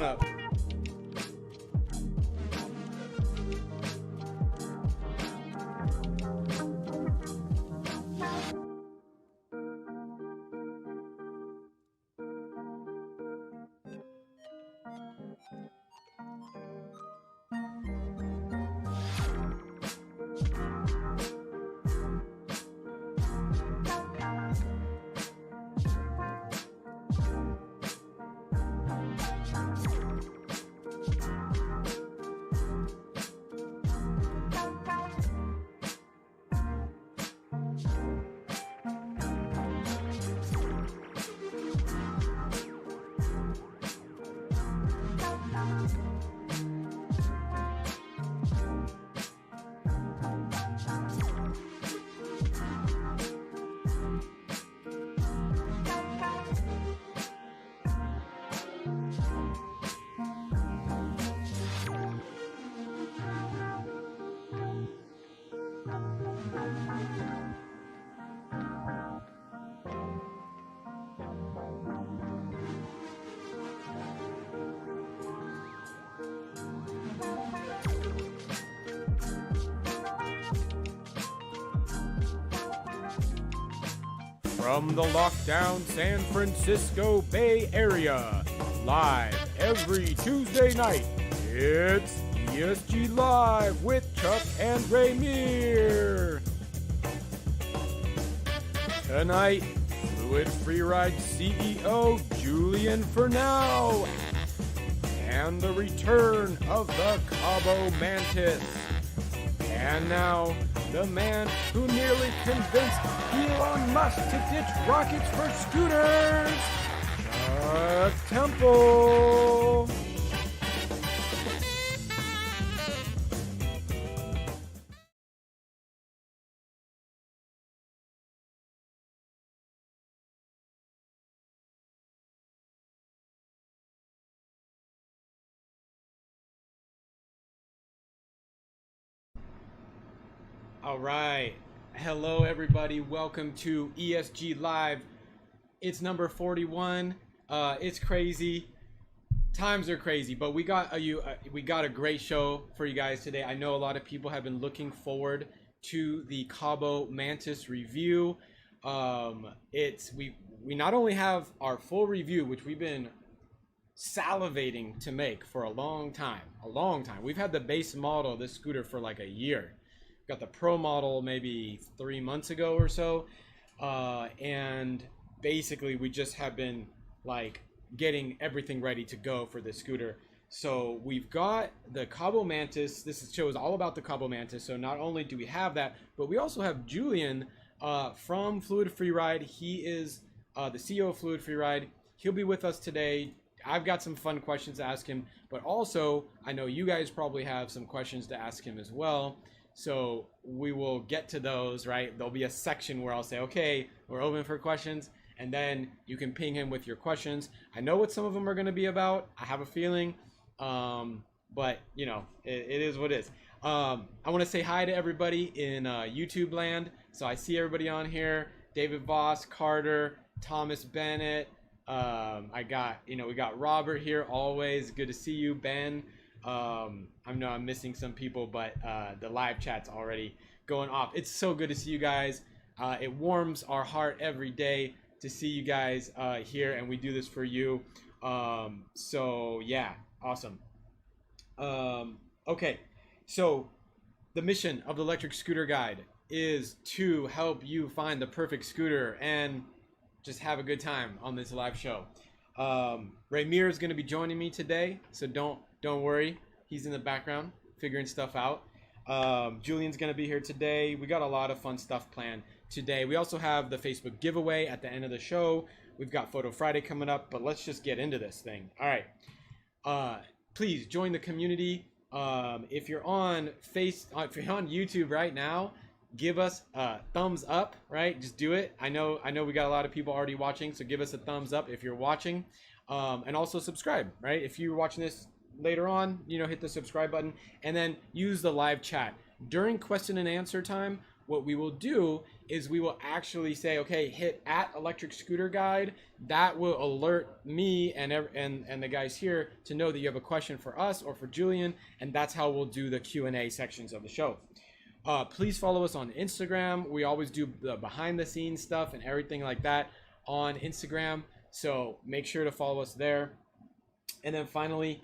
on up. From the lockdown San Francisco Bay Area, live every Tuesday night, it's ESG Live with Chuck and Raymir. Tonight, Fluid Freeride CEO Julian Mcpop, and the return of the Kaabo Mantis. And now, the man who nearly convinced Elon Musk to ditch rockets for scooters, Temple. All right. Hello, everybody. Welcome to ESG Live. It's number 41. It's crazy. Times are crazy, but we got a great show for you guys today. I know a lot of people have been looking forward to the Kaabo Mantis review. We not only have our full review, which we've been salivating to make for a long time. We've had the base model of this scooter for like a year. Got the Pro model maybe 3 months ago or so, and basically we just have been like getting everything ready to go for this scooter. So we've got the Kaabo Mantis. This show is all about the Kaabo Mantis. So not only do we have that, but we also have Julian from Fluid Freeride. He is the CEO of Fluid Freeride. He'll be with us today. I've got some fun questions to ask him, but also I know you guys probably have some questions to ask him as well. So we will get to those, right? There'll be a section where I'll say, okay, we're open for questions, and then you can ping him with your questions. I know what some of them are going to be about. I have a feeling, but you know, it is what it is. I want to say hi to everybody in YouTube land. So I see everybody on here: David Voss, Carter, Thomas Bennett. We got Robert here. Always good to see you, Ben. I know I'm missing some people, but the live chat's already going off. It's so good to see you guys. It warms our heart every day to see you guys here, and we do this for you. So yeah, awesome. Okay, so the mission of the Electric Scooter Guide is to help you find the perfect scooter and just have a good time on this live show. Raymir is going to be joining me today, so don't worry. He's in the background figuring stuff out. Julian's going to be here today. We got a lot of fun stuff planned today. We also have the Facebook giveaway at the end of the show. We've got Photo Friday coming up, but let's just get into this thing. All right. Please join the community. If you're on YouTube right now, give us a thumbs up, right? Just do it. I know we got a lot of people already watching, so give us a thumbs up if you're watching. And also subscribe, right? If you're watching this later on, hit the subscribe button, and then use the live chat. During question and answer time, what we will do is we will actually say, okay, hit at electric scooter guide. That will alert me and the guys here to know that you have a question for us or for Julian, and that's how we'll do the Q&A sections of the show. Please follow us on Instagram. We always do the behind the scenes stuff and everything like that on Instagram, so make sure to follow us there. And then finally,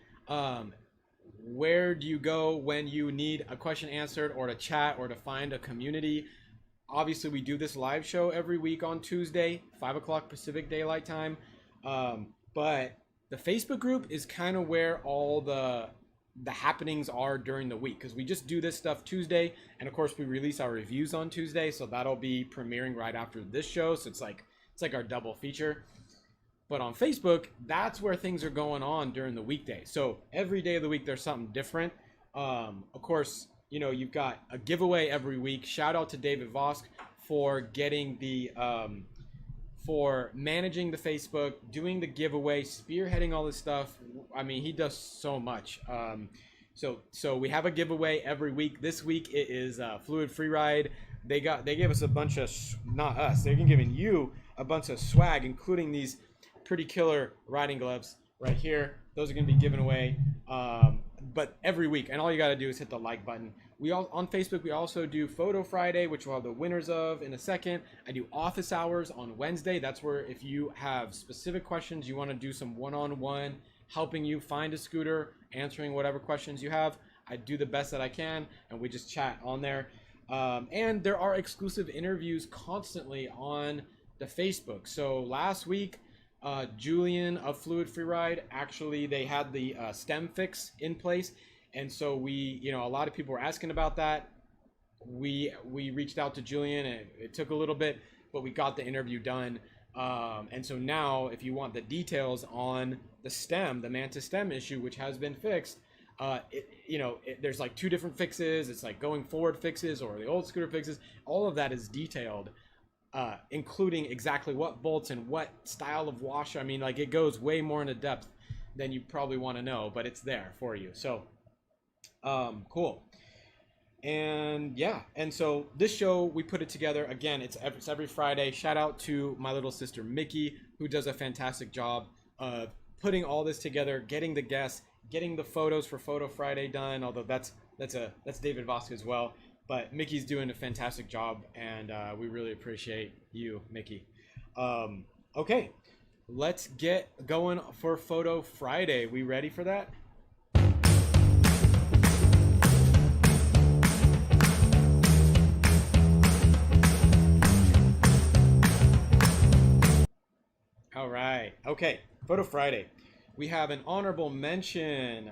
where do you go when you need a question answered or to chat or to find a community? Obviously, we do this live show every week on Tuesday, 5 o'clock Pacific Daylight Time. But the Facebook group is kind of where all the happenings are during the week, because we just do this stuff Tuesday, and of course we release our reviews on Tuesday, so that'll be premiering right after this show. So it's like our double feature. But on Facebook, that's where things are going on during the weekday. So every day of the week there's something different. Of course, you know, you've got a giveaway every week. Shout out to David Vosk for getting the for managing the Facebook, doing the giveaway, spearheading all this stuff. I mean, he does so much. So we have a giveaway every week. This week it is Fluid Freeride. They gave us a bunch of, not us, they're giving you a bunch of swag, including these pretty killer riding gloves right here. Those are going to be given away, but every week. And all you got to do is hit the like button. On Facebook, we also do Photo Friday, which we'll have the winners of in a second. I do office hours on Wednesday. That's where if you have specific questions, you want to do some one-on-one, helping you find a scooter, answering whatever questions you have, I do the best that I can, and we just chat on there. And there are exclusive interviews constantly on the Facebook. So last week, Julian of Fluid Freeride, actually they had the stem fix in place, and so a lot of people were asking about that. We reached out to Julian, and it took a little bit, but we got the interview done. And so now if you want the details on the Mantis stem issue, which has been fixed, there's like 2 different fixes. It's like going forward fixes or the old scooter fixes. All of that is detailed, including exactly what bolts and what style of washer. I mean, like, it goes way more into depth than you probably want to know, but it's there for you. So cool. And yeah, and so this show, we put it together again. It's every Friday. Shout out to my little sister Mickey, who does a fantastic job of putting all this together, getting the guests, getting the photos for Photo Friday done, although that's David Vosk as well. But Mickey's doing a fantastic job, and we really appreciate you, Mickey. Okay, let's get going for Photo Friday. We ready for that? All right. Okay, Photo Friday. We have an honorable mention.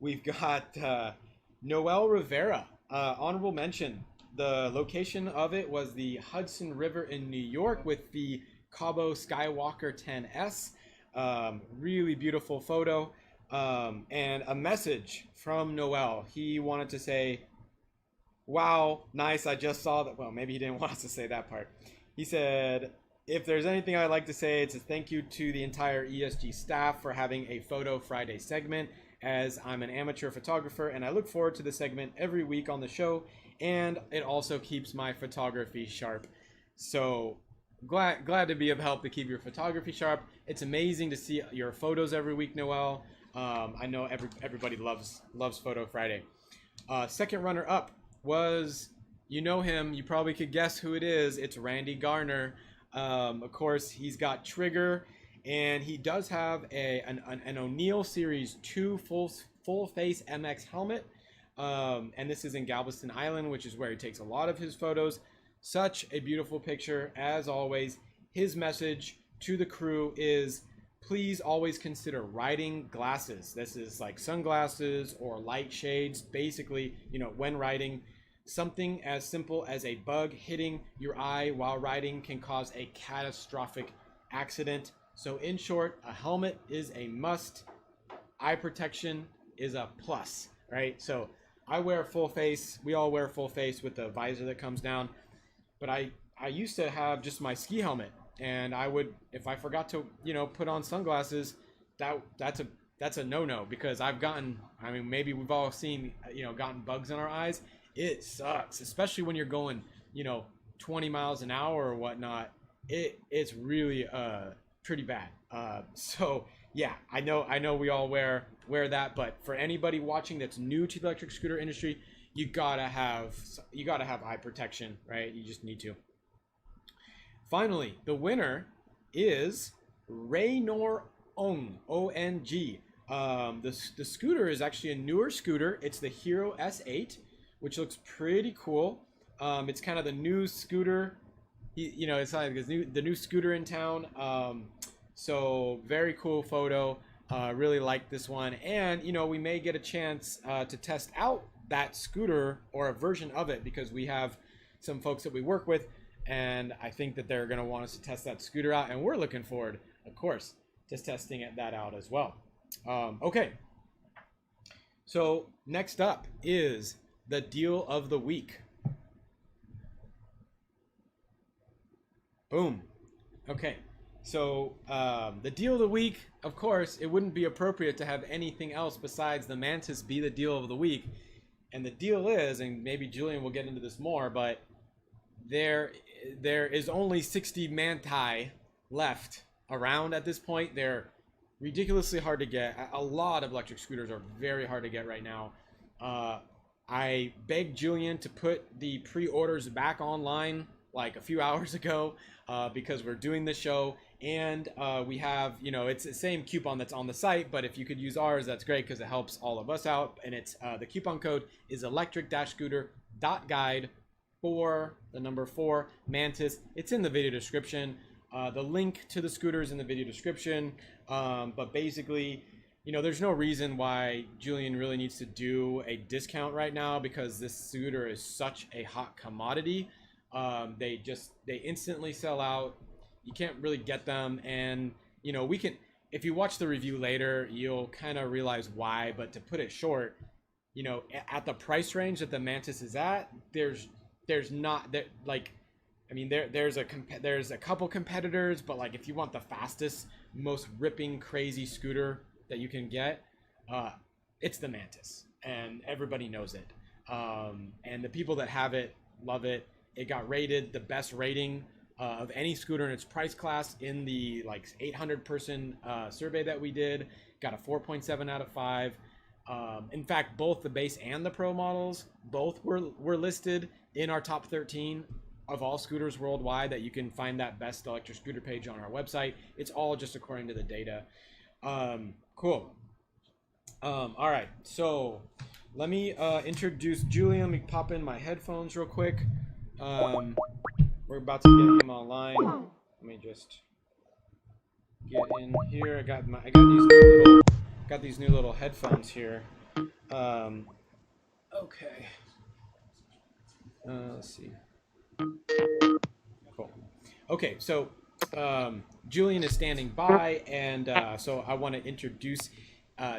We've got Noel Rivera. Honorable mention. The location of it was the Hudson River in New York with the Kaabo Skywalker 10S. Really beautiful photo. And a message from Noel. He wanted to say, wow, nice, I just saw that. Well, maybe he didn't want us to say that part. He said, if there's anything I'd like to say, it's a thank you to the entire ESG staff for having a Photo Friday segment, as I'm an amateur photographer and I look forward to the segment every week on the show, and it also keeps my photography sharp. So glad to be of help to keep your photography sharp. It's amazing to see your photos every week, Noel. I know everybody loves Photo Friday. Second runner up was, you know him, you probably could guess who it is. It's Randy Garner. Of course, he's got Trigger, and he does have an O'Neill Series 2 full face MX helmet, and this is in Galveston Island, which is where he takes a lot of his photos. Such a beautiful picture, as always. His message to the crew is, please always consider riding glasses. This is like sunglasses or light shades, basically, when riding. Something as simple as a bug hitting your eye while riding can cause a catastrophic accident. So in short, a helmet is a must. Eye protection is a plus, right? So I wear full face. We all wear full face with the visor that comes down. But I used to have just my ski helmet, and I would, if I forgot to, put on sunglasses, that's a no-no, because I've gotten, I mean, maybe we've all seen, gotten bugs in our eyes. It sucks, especially when you're going, 20 miles an hour or whatnot, it's really pretty bad. So yeah, I know we all wear that, but for anybody watching that's new to the electric scooter industry, you gotta have eye protection, right? You just need to. Finally, the winner is Raynor Ong, O-N-G. The scooter is actually a newer scooter. It's the Hero S8, which looks pretty cool. It's kind of the new scooter. It's like the new scooter in town. So very cool photo. Really like this one. And, we may get a chance to test out that scooter or a version of it, because we have some folks that we work with, and I think that they're going to want us to test that scooter out. And we're looking forward, of course, to testing that out as well. Okay. So next up is the deal of the week. Boom. Okay. So the deal of the week, of course, it wouldn't be appropriate to have anything else besides the Mantis be the deal of the week. And the deal is, and maybe Julian will get into this more, but there is only 60 Manti left around at this point. They're ridiculously hard to get. A lot of electric scooters are very hard to get right now. I begged Julian to put the pre-orders back online like a few hours ago because we're doing the show, and we have, it's the same coupon that's on the site, but if you could use ours, that's great because it helps all of us out. And it's the coupon code is electric-scooter.guide for the number 4 Mantis. It's in the video description. The link to the scooter is in the video description. But basically, there's no reason why Julian really needs to do a discount right now, because this scooter is such a hot commodity. They instantly sell out. You can't really get them. And, if you watch the review later, you'll kind of realize why. But to put it short, at the price range that the Mantis is at, there's a couple competitors, but like if you want the fastest, most ripping, crazy scooter that you can get, it's the Mantis, and everybody knows it. And the people that have it love it. It got rated the best rating of any scooter in its price class in the 800 person survey that we did. Got a 4.7 out of 5. In fact, both the base and the pro models both were listed in our top 13 of all scooters worldwide. That you can find that best electric scooter page on our website. It's all just according to the data. Cool. All right, so let me introduce Julian Mcpop in my headphones real quick. We're about to get him online. Let me just get in here. I got these new little headphones here. Okay. Let's see. Cool. Okay, so Julian is standing by, and so I want to introduce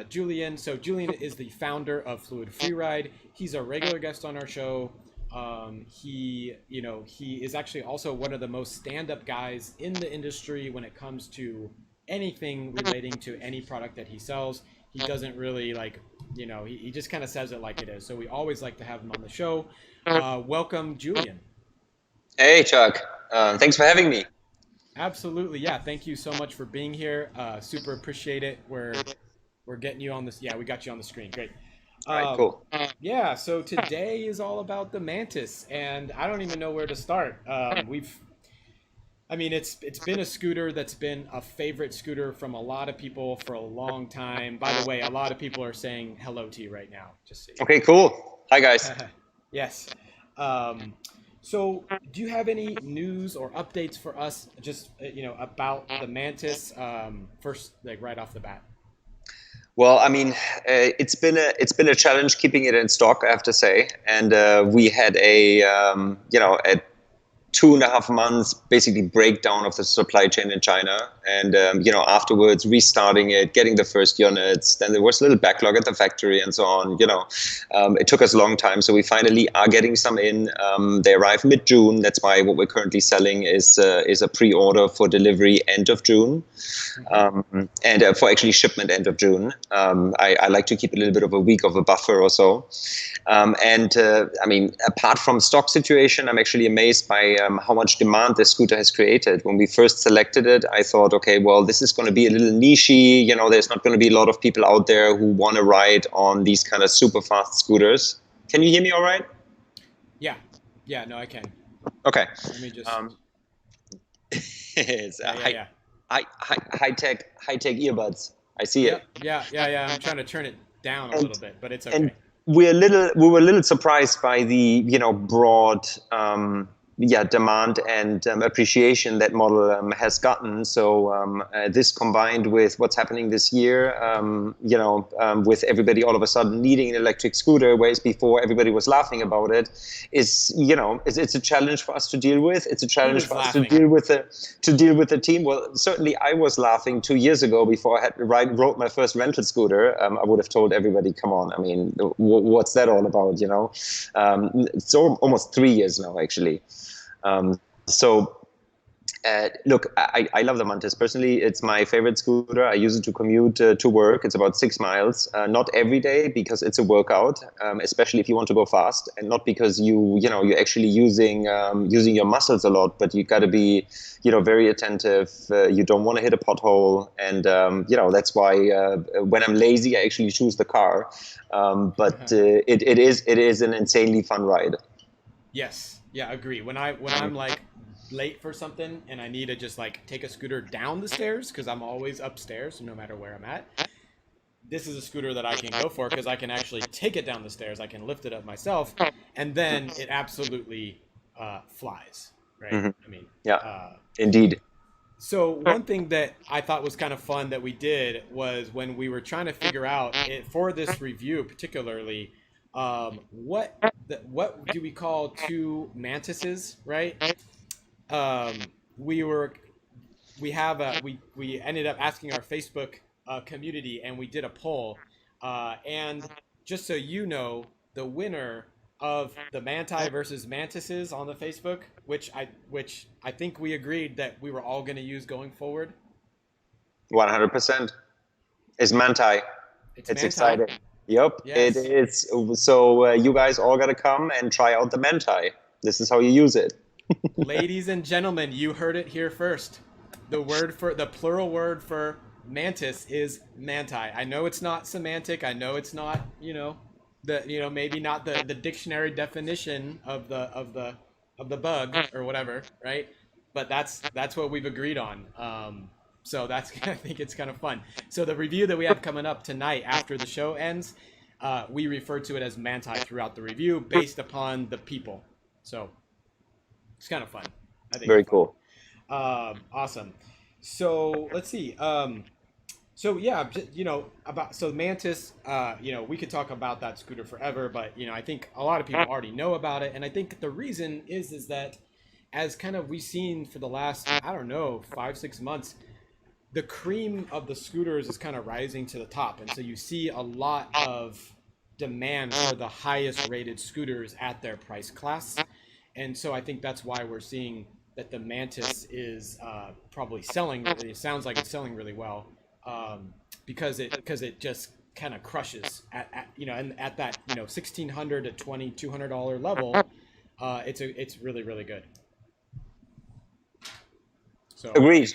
Julian. So Julian is the founder of Fluid Freeride. He's a regular guest on our show. He is actually also one of the most stand-up guys in the industry when it comes to anything relating to any product that he sells. He doesn't really he just kind of says it like it is. So we always like to have him on the show. Welcome, Julian. Hey, Chuck. Thanks for having me. Absolutely. Yeah. Thank you so much for being here. Super appreciate it. We're getting you on this. Yeah, we got you on the screen. Great. All right, cool. Yeah, so today is all about the Mantis, and I don't even know where to start. It's been a scooter that's been a favorite scooter from a lot of people for a long time. By the way, a lot of people are saying hello to you right now. Just so you know. Okay, cool. Hi, guys. Yes. So do you have any news or updates for us just, about the Mantis, first, right off the bat? Well, it's been a challenge keeping it in stock, I have to say. And we had a 2.5 months basically breakdown of the supply chain in China, and afterwards restarting it, getting the first units. Then there was a little backlog at the factory and so on. It took us a long time, so we finally are getting some in. They arrive mid-June. That's why what we're currently selling is a pre-order for delivery end of June, and for actually shipment end of June. I like to keep a little bit of a week of a buffer or so. Apart from stock situation, I'm actually amazed by how much demand this scooter has created. When we first selected it, I thought, okay, well, this is going to be a little nichey. You know, there's not going to be a lot of people out there who want to ride on these kind of super fast scooters. Can you hear me all right? Yeah, no, I can. Okay. Let me just. It's Yeah. high tech earbuds. I see it. Yeah. I'm trying to turn it down a And little bit, but it's okay. and we were a little surprised by the broad demand and appreciation that model has gotten. So this combined with what's happening this year, with everybody all of a sudden needing an electric scooter, whereas before everybody was laughing about it, is it's a challenge for us to deal with. It's a challenge for us to deal with the team. Well, certainly I was laughing 2 years ago before I rode my first rental scooter. I would have told everybody, come on, I mean, what's that all about? It's almost 3 years now, actually. Look, I love the Mantis. Personally, it's my favorite scooter. I use it to commute to work. It's about 6 miles. Not every day because it's a workout, especially if you want to go fast, and not because you're actually using your muscles a lot. But you got to be very attentive. You don't want to hit a pothole, and that's why when I'm lazy, I actually choose the car. But it is an insanely fun ride. Yes. Yeah, agree. When I'm like late for something and I need to just like take a scooter down the stairs because I'm always upstairs no matter where I'm at, this is a scooter that I can go for because I can actually take it down the stairs. I can lift it up myself, and then it absolutely flies. Right? Mm-hmm. I mean, indeed. So one thing that I thought was kind of fun that we did was when we were trying to figure out for this review, particularly, what do we call two mantises, right? We ended up asking our Facebook community, and we did a poll, and just so you know, the winner of the Manti versus Mantises on the Facebook, which I think we agreed that we were all going to use going forward. 100%. It's Manti. It's It's Manti. exciting. Yep, Yes. it is. So you guys all got to come and try out the Manti. This is how you use it. Ladies and gentlemen, you heard it here first. The plural word for mantis is manti. I know it's not semantic. I know it's not, maybe not the dictionary definition of the bug or whatever, right? But that's what we've agreed on. So that's I think it's kind of fun. So the review that we have coming up tonight after the show ends, we refer to it as manti throughout the review based upon the people. So it's kind of fun. I think very cool. Awesome. So let's see. So Mantis. We could talk about that scooter forever, but I think a lot of people already know about it, and I think the reason is that as kind of we've seen for the last 5-6 months, the cream of the scooters is kind of rising to the top, and so you see a lot of demand for the highest rated scooters at their price class. And so I think that's why we're seeing that the Mantis is probably selling. It sounds like it's selling really well because it just kind of crushes at that $1,600 to $2,200 level. It's really, really good. So agreed.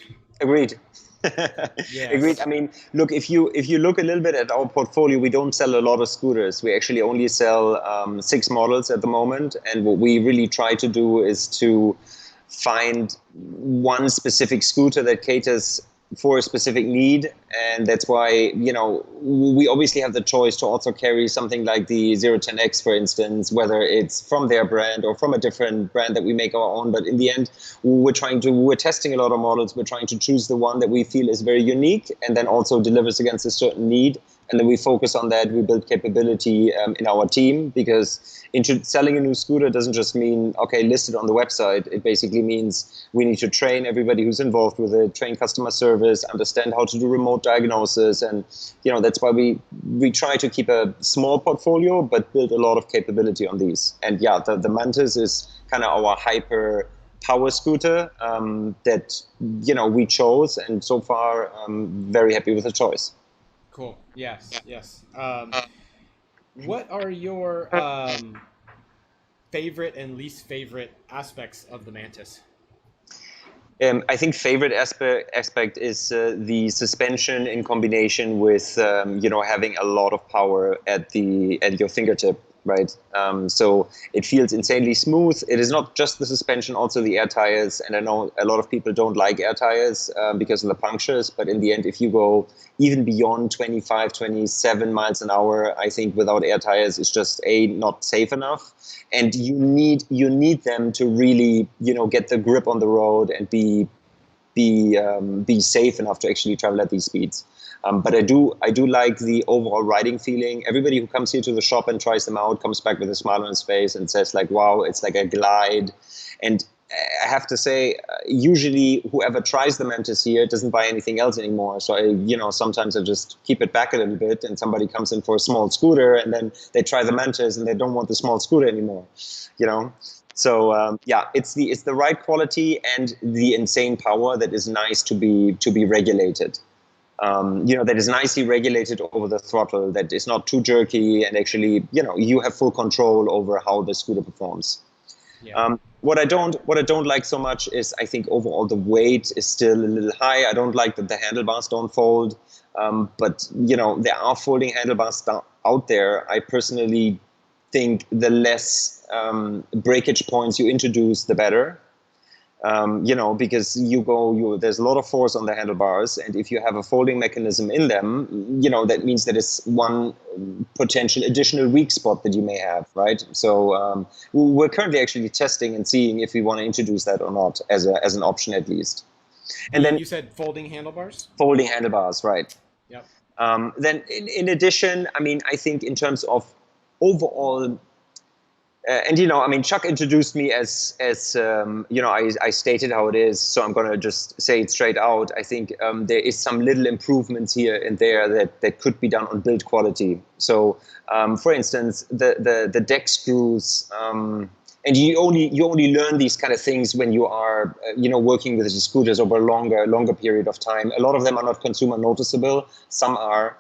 Yes. Agreed. I mean, look, if you look a little bit at our portfolio, we don't sell a lot of scooters. We actually only sell 6 models at the moment, and what we really try to do is to find one specific scooter that caters for a specific need, and that's why we obviously have the choice to also carry something like the 010X, for instance, whether it's from their brand or from a different brand that we make our own. But in the end, we're testing a lot of models. We're trying to choose the one that we feel is very unique and then also delivers against a certain need. And then we focus on that. We build capability in our team, because selling a new scooter doesn't just mean, okay, list it on the website. It basically means we need to train everybody who's involved with it, train customer service, understand how to do remote diagnosis. And, that's why we try to keep a small portfolio, but build a lot of capability on these. And yeah, the Mantis is kind of our hyper power scooter that, we chose. And so far, I'm very happy with the choice. Cool. Yes. What are your favorite and least favorite aspects of the Mantis? I think favorite aspect is the suspension in combination with having a lot of power at your fingertip, right? So it feels insanely smooth. It is not just the suspension, also the air tires. And I know a lot of people don't like air tires because of the punctures, but in the end, if you go even beyond 25, 27 miles an hour, I think without air tires, it's just not safe enough. And you need them to really, get the grip on the road and be safe enough to actually travel at these speeds. But I do like the overall riding feeling. Everybody who comes here to the shop and tries them out comes back with a smile on his face and says like, wow, it's like a glide. And I have to say, usually whoever tries the Mantis here doesn't buy anything else anymore. So sometimes I just keep it back a little bit, and somebody comes in for a small scooter, and then they try the Mantis and they don't want the small scooter anymore. So it's the right quality and the insane power that is nice to be regulated. That is nicely regulated over the throttle, that is not too jerky, and actually, you have full control over how the scooter performs. Yeah. What I don't like so much is, I think overall the weight is still a little high. I don't like that the handlebars don't fold, but there are folding handlebars out there. I personally think the less breakage points you introduce, the better. Because there's a lot of force on the handlebars, and if you have a folding mechanism in them, that means that it's one potential additional weak spot that you may have, right? So we're currently actually testing and seeing if we want to introduce that or not as an option at least. And then you said folding handlebars? Folding handlebars, right. Yep. Then in addition, I think in terms of overall, Chuck introduced me as I stated how it is, so I'm going to just say it straight out. I think there is some little improvements here and there that could be done on build quality. So, for instance, the deck screws, and you only learn these kind of things when you are working with the scooters over a longer period of time. A lot of them are not consumer noticeable. Some are.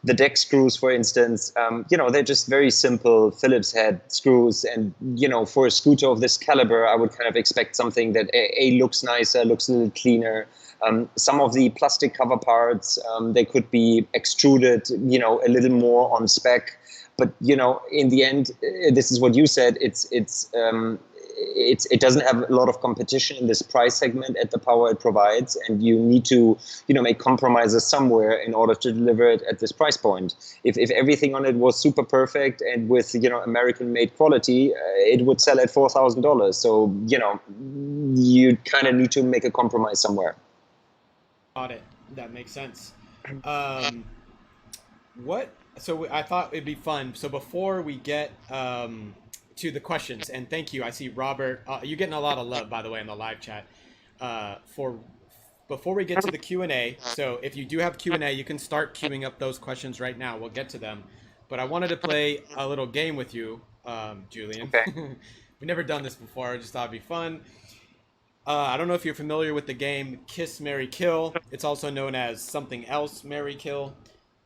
The deck screws, for instance, they're just very simple Phillips head screws. And, for a scooter of this caliber, I would kind of expect something that looks nicer, looks a little cleaner. Some of the plastic cover parts, they could be extruded, a little more on spec. But, in the end, this is what you said, it doesn't have a lot of competition in this price segment at the power it provides, and you need to make compromises somewhere in order to deliver it at this price point. If everything on it was super perfect and with American made quality, it would sell at $4,000. So you kind of need to make a compromise somewhere. Got it. That makes sense. So I thought it'd be fun. So before we get to the questions, and thank you. I see Robert. You're getting a lot of love, by the way, in the live chat. Before we get to the Q&A, so if you do have Q&A, you can start queuing up those questions right now. We'll get to them. But I wanted to play a little game with you, Julian. Okay. We've never done this before. I just thought it'd be fun. I don't know if you're familiar with the game Kiss, Marry, Kill. It's also known as something else, Marry, Kill.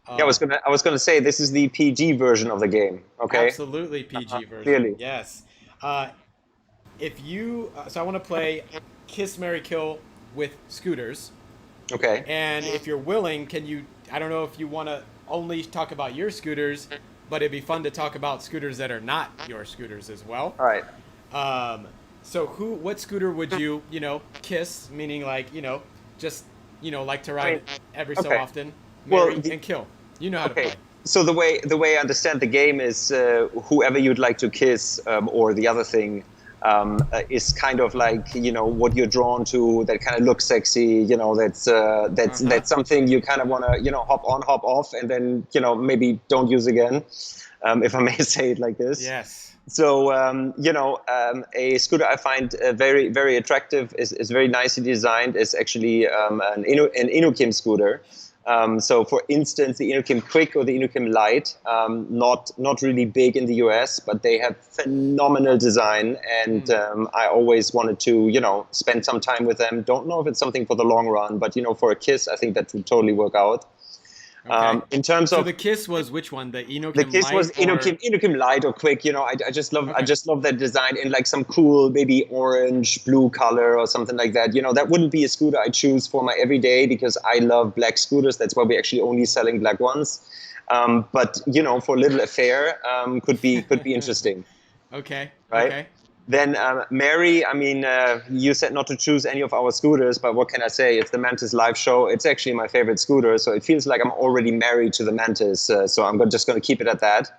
I was gonna say this is the PG version of the game. Okay. Absolutely PG version. Clearly. Yes. So I want to play Kiss, Marry, Kill with scooters. Okay. And if you're willing, I don't know if you want to only talk about your scooters, but it'd be fun to talk about scooters that are not your scooters as well. All right. So what scooter would you, kiss, meaning like, just, like to ride every so often, marry, and kill? You know how to play. So the way I understand the game is whoever you'd like to kiss, or the other thing, is kind of like what you're drawn to, that kind of looks sexy. That's something you kind of want to hop on, hop off, and then maybe don't use again, if I may say it like this. Yes. So a scooter I find very, very attractive, is very nicely designed. Is actually an Inukim scooter. So, for instance, the Inukim Quick or the Inukim Light, not really big in the US, but they have phenomenal design, and I always wanted to, spend some time with them. Don't know if it's something for the long run, but for a kiss, I think that would totally work out. Okay. In terms So of the Kiss was which one? The the Inokim case was Light or Inokim Light or Quick. I okay. just love that design in like some cool, maybe orange, blue color or something like that. That wouldn't be a scooter I choose for my everyday because I love black scooters. That's why we're actually only selling black ones. But for a little affair, could be interesting, Okay. right? Okay. Then Mary, I mean, you said not to choose any of our scooters, but what can I say? It's the Mantis live show. It's actually my favorite scooter, so it feels like I'm already married to the Mantis. So just going to keep it at that.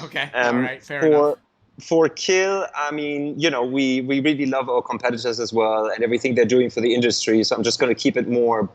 Okay. All right. Fair enough. For Kill, I mean, we really love our competitors as well and everything they're doing for the industry. So I'm just going to keep it more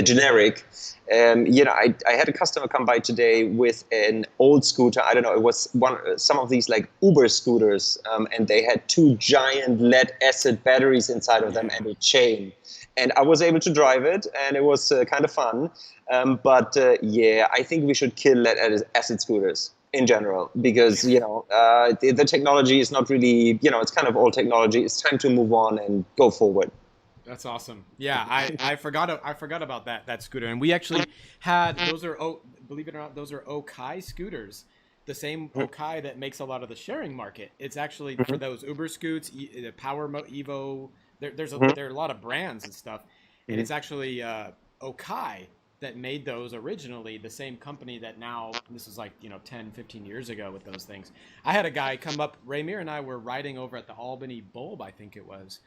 generic. I had a customer come by today with an old scooter. I don't know, it was some of these like Uber scooters, and they had two giant lead acid batteries inside of them and a chain. And I was able to drive it, and it was kind of fun. I think we should kill lead acid scooters in general because the technology is not really, it's kind of old technology. It's time to move on and go forward. That's awesome. Yeah, I forgot about that scooter, and we actually had those are believe it or not, those are Okai scooters, the same Okai that makes a lot of the sharing market. It's actually for those Uber scoots, the Evo. There are a lot of brands and stuff, and it's actually Okai that made those originally. The same company that now this is like 10, 15 years ago with those things. I had a guy come up. Raymir and I were riding over at the Albany Bulb, I think it was.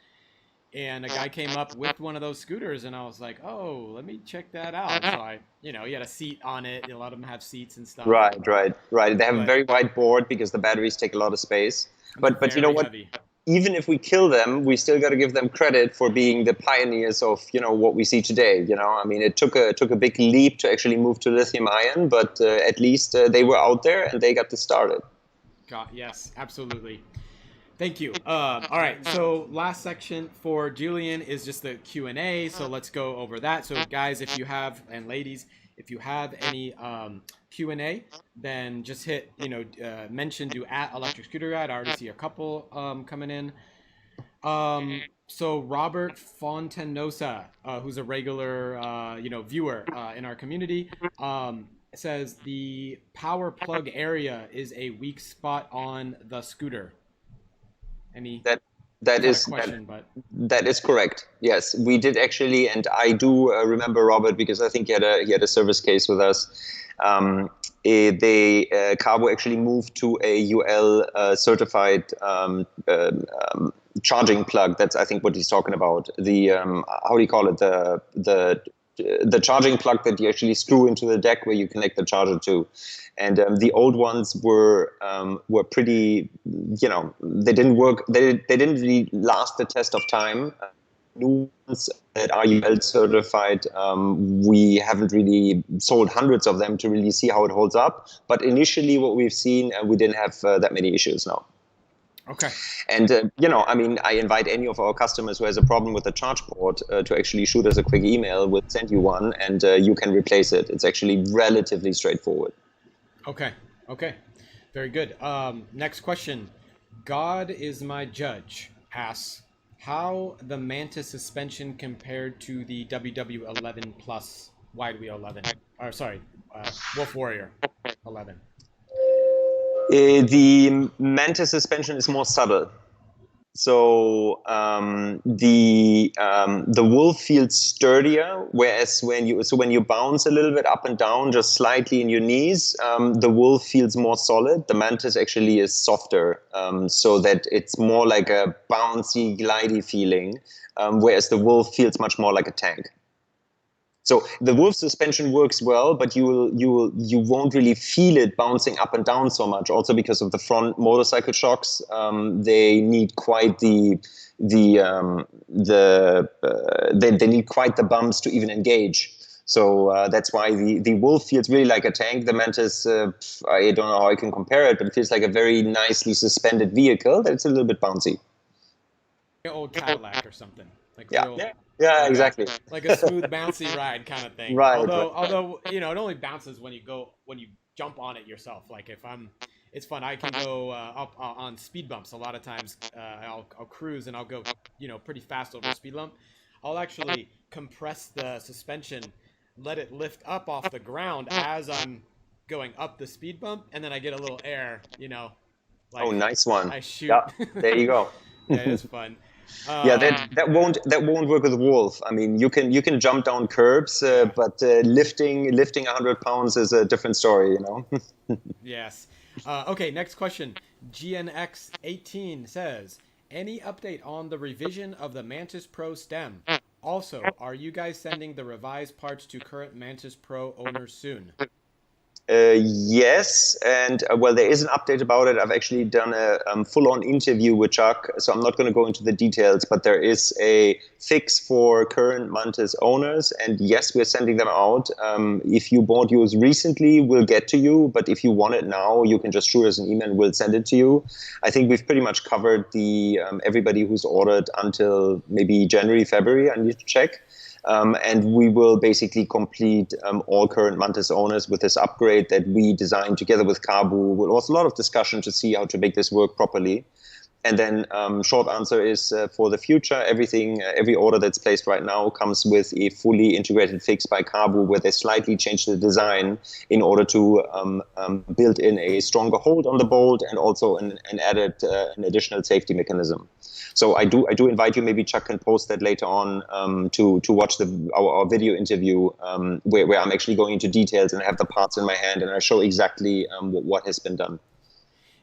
And a guy came up with one of those scooters, and I was like, "Oh, let me check that out." So he had a seat on it. A lot of them have seats and stuff. Right. They have a But very wide board because the batteries take a lot of space. But you know very what? heavy. Even if we kill them, we still got to give them credit for being the pioneers of what we see today. I mean, it took a big leap to actually move to lithium ion, but at least they were out there and they got this started. Yes, absolutely. Thank you. All right. So last section for Julian is just the Q&A. So let's go over that. So guys, if you have, and ladies, if you have any Q&A, then just hit, mention do at Electric Scooter Guide. I already see a couple coming in. So Robert Fontenosa, who's a regular, viewer in our community, says the power plug area is a weak spot on the scooter. Any That is question, but that is correct. Yes, we did actually, and I do remember Robert because I think he had a service case with us. Kaabo actually moved to a UL certified charging plug. That's I think what he's talking about. The how do you call it? The charging plug that you actually screw into the deck where you connect the charger to. And the old ones were pretty, they didn't work. They didn't really last the test of time. New ones that are UL certified, we haven't really sold hundreds of them to really see how it holds up. But initially, what we've seen, we didn't have that many issues now. Okay. And, I mean, I invite any of our customers who has a problem with the charge port to actually shoot us a quick email. We'll send you one and you can replace it. It's actually relatively straightforward. Okay. Very good. Next question. God is my judge asks how the Mantis suspension compared to the WW11 Plus wide wheel 11. Or sorry, Wolf Warrior 11. The Mantis suspension is more subtle. So the Wolf feels sturdier, whereas when you bounce a little bit up and down, just slightly in your knees, the Wolf feels more solid. The Mantis actually is softer, so that it's more like a bouncy, glidey feeling, whereas the Wolf feels much more like a tank. So the Wolf suspension works well, but you won't really feel it bouncing up and down so much. Also because of the front motorcycle shocks, they need quite they need quite the bumps to even engage. So that's why the Wolf feels really like a tank. The Mantis, I don't know how I can compare it, but it feels like a very nicely suspended vehicle that's a little bit bouncy. Old Cadillac or something. Yeah, exactly. Like a smooth, bouncy ride kind of thing. Right. Although it only bounces when you jump on it yourself. Like it's fun. I can go up on speed bumps a lot of times. I'll cruise and I'll go pretty fast over a speed bump. I'll actually compress the suspension, let it lift up off the ground as I'm going up the speed bump, and then I get a little air, Oh, like nice one. I shoot. Yeah, there you go. Yeah, it's fun. Yeah, that won't work with Wolf. I mean, you can jump down curbs, Yeah. but lifting 100 pounds is a different story, you know. Yes. Okay, next question. GNX18 says, any update on the revision of the Mantis Pro stem? Also, are you guys sending the revised parts to current Mantis Pro owners soon? Yes, and well, there is an update about it. I've actually done a full-on interview with Chuck, so I'm not going to go into the details, but there is a fix for current Mantis owners, and yes, we're sending them out. If you bought yours recently, we'll get to you, but if you want it now, you can just shoot us an email and we'll send it to you. I think we've pretty much covered the everybody who's ordered until maybe January, February. I need to check. And we will basically complete all current Mantis owners with this upgrade that we designed together with Kaabo. There was a lot of discussion to see how to make this work properly. And then short answer is for the future, every order that's placed right now comes with a fully integrated fix by Kaabo where they slightly changed the design in order to build in a stronger hold on the bolt and also an additional safety mechanism. So I do invite you. Maybe Chuck can post that later on to watch our video interview where I'm actually going into details and I have the parts in my hand and I show exactly what has been done.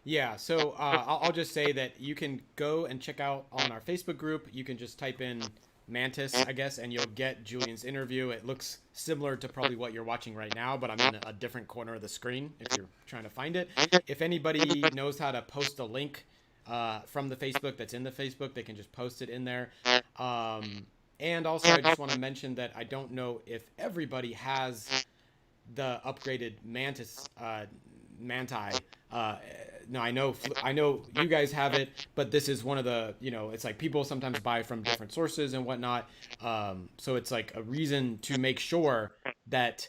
Yeah, so I'll just say that you can go and check out on our Facebook group. You can just type in Mantis, I guess, and you'll get Julian's interview. It looks similar to probably what you're watching right now, but I'm in a different corner of the screen if you're trying to find it. If anybody knows how to post a link from the Facebook that's in the Facebook, they can just post it in there. And also, I just want to mention that I don't know if everybody has the upgraded Manti. No, I know you guys have it, but this is one of the, it's like people sometimes buy from different sources and whatnot. So it's like a reason to make sure that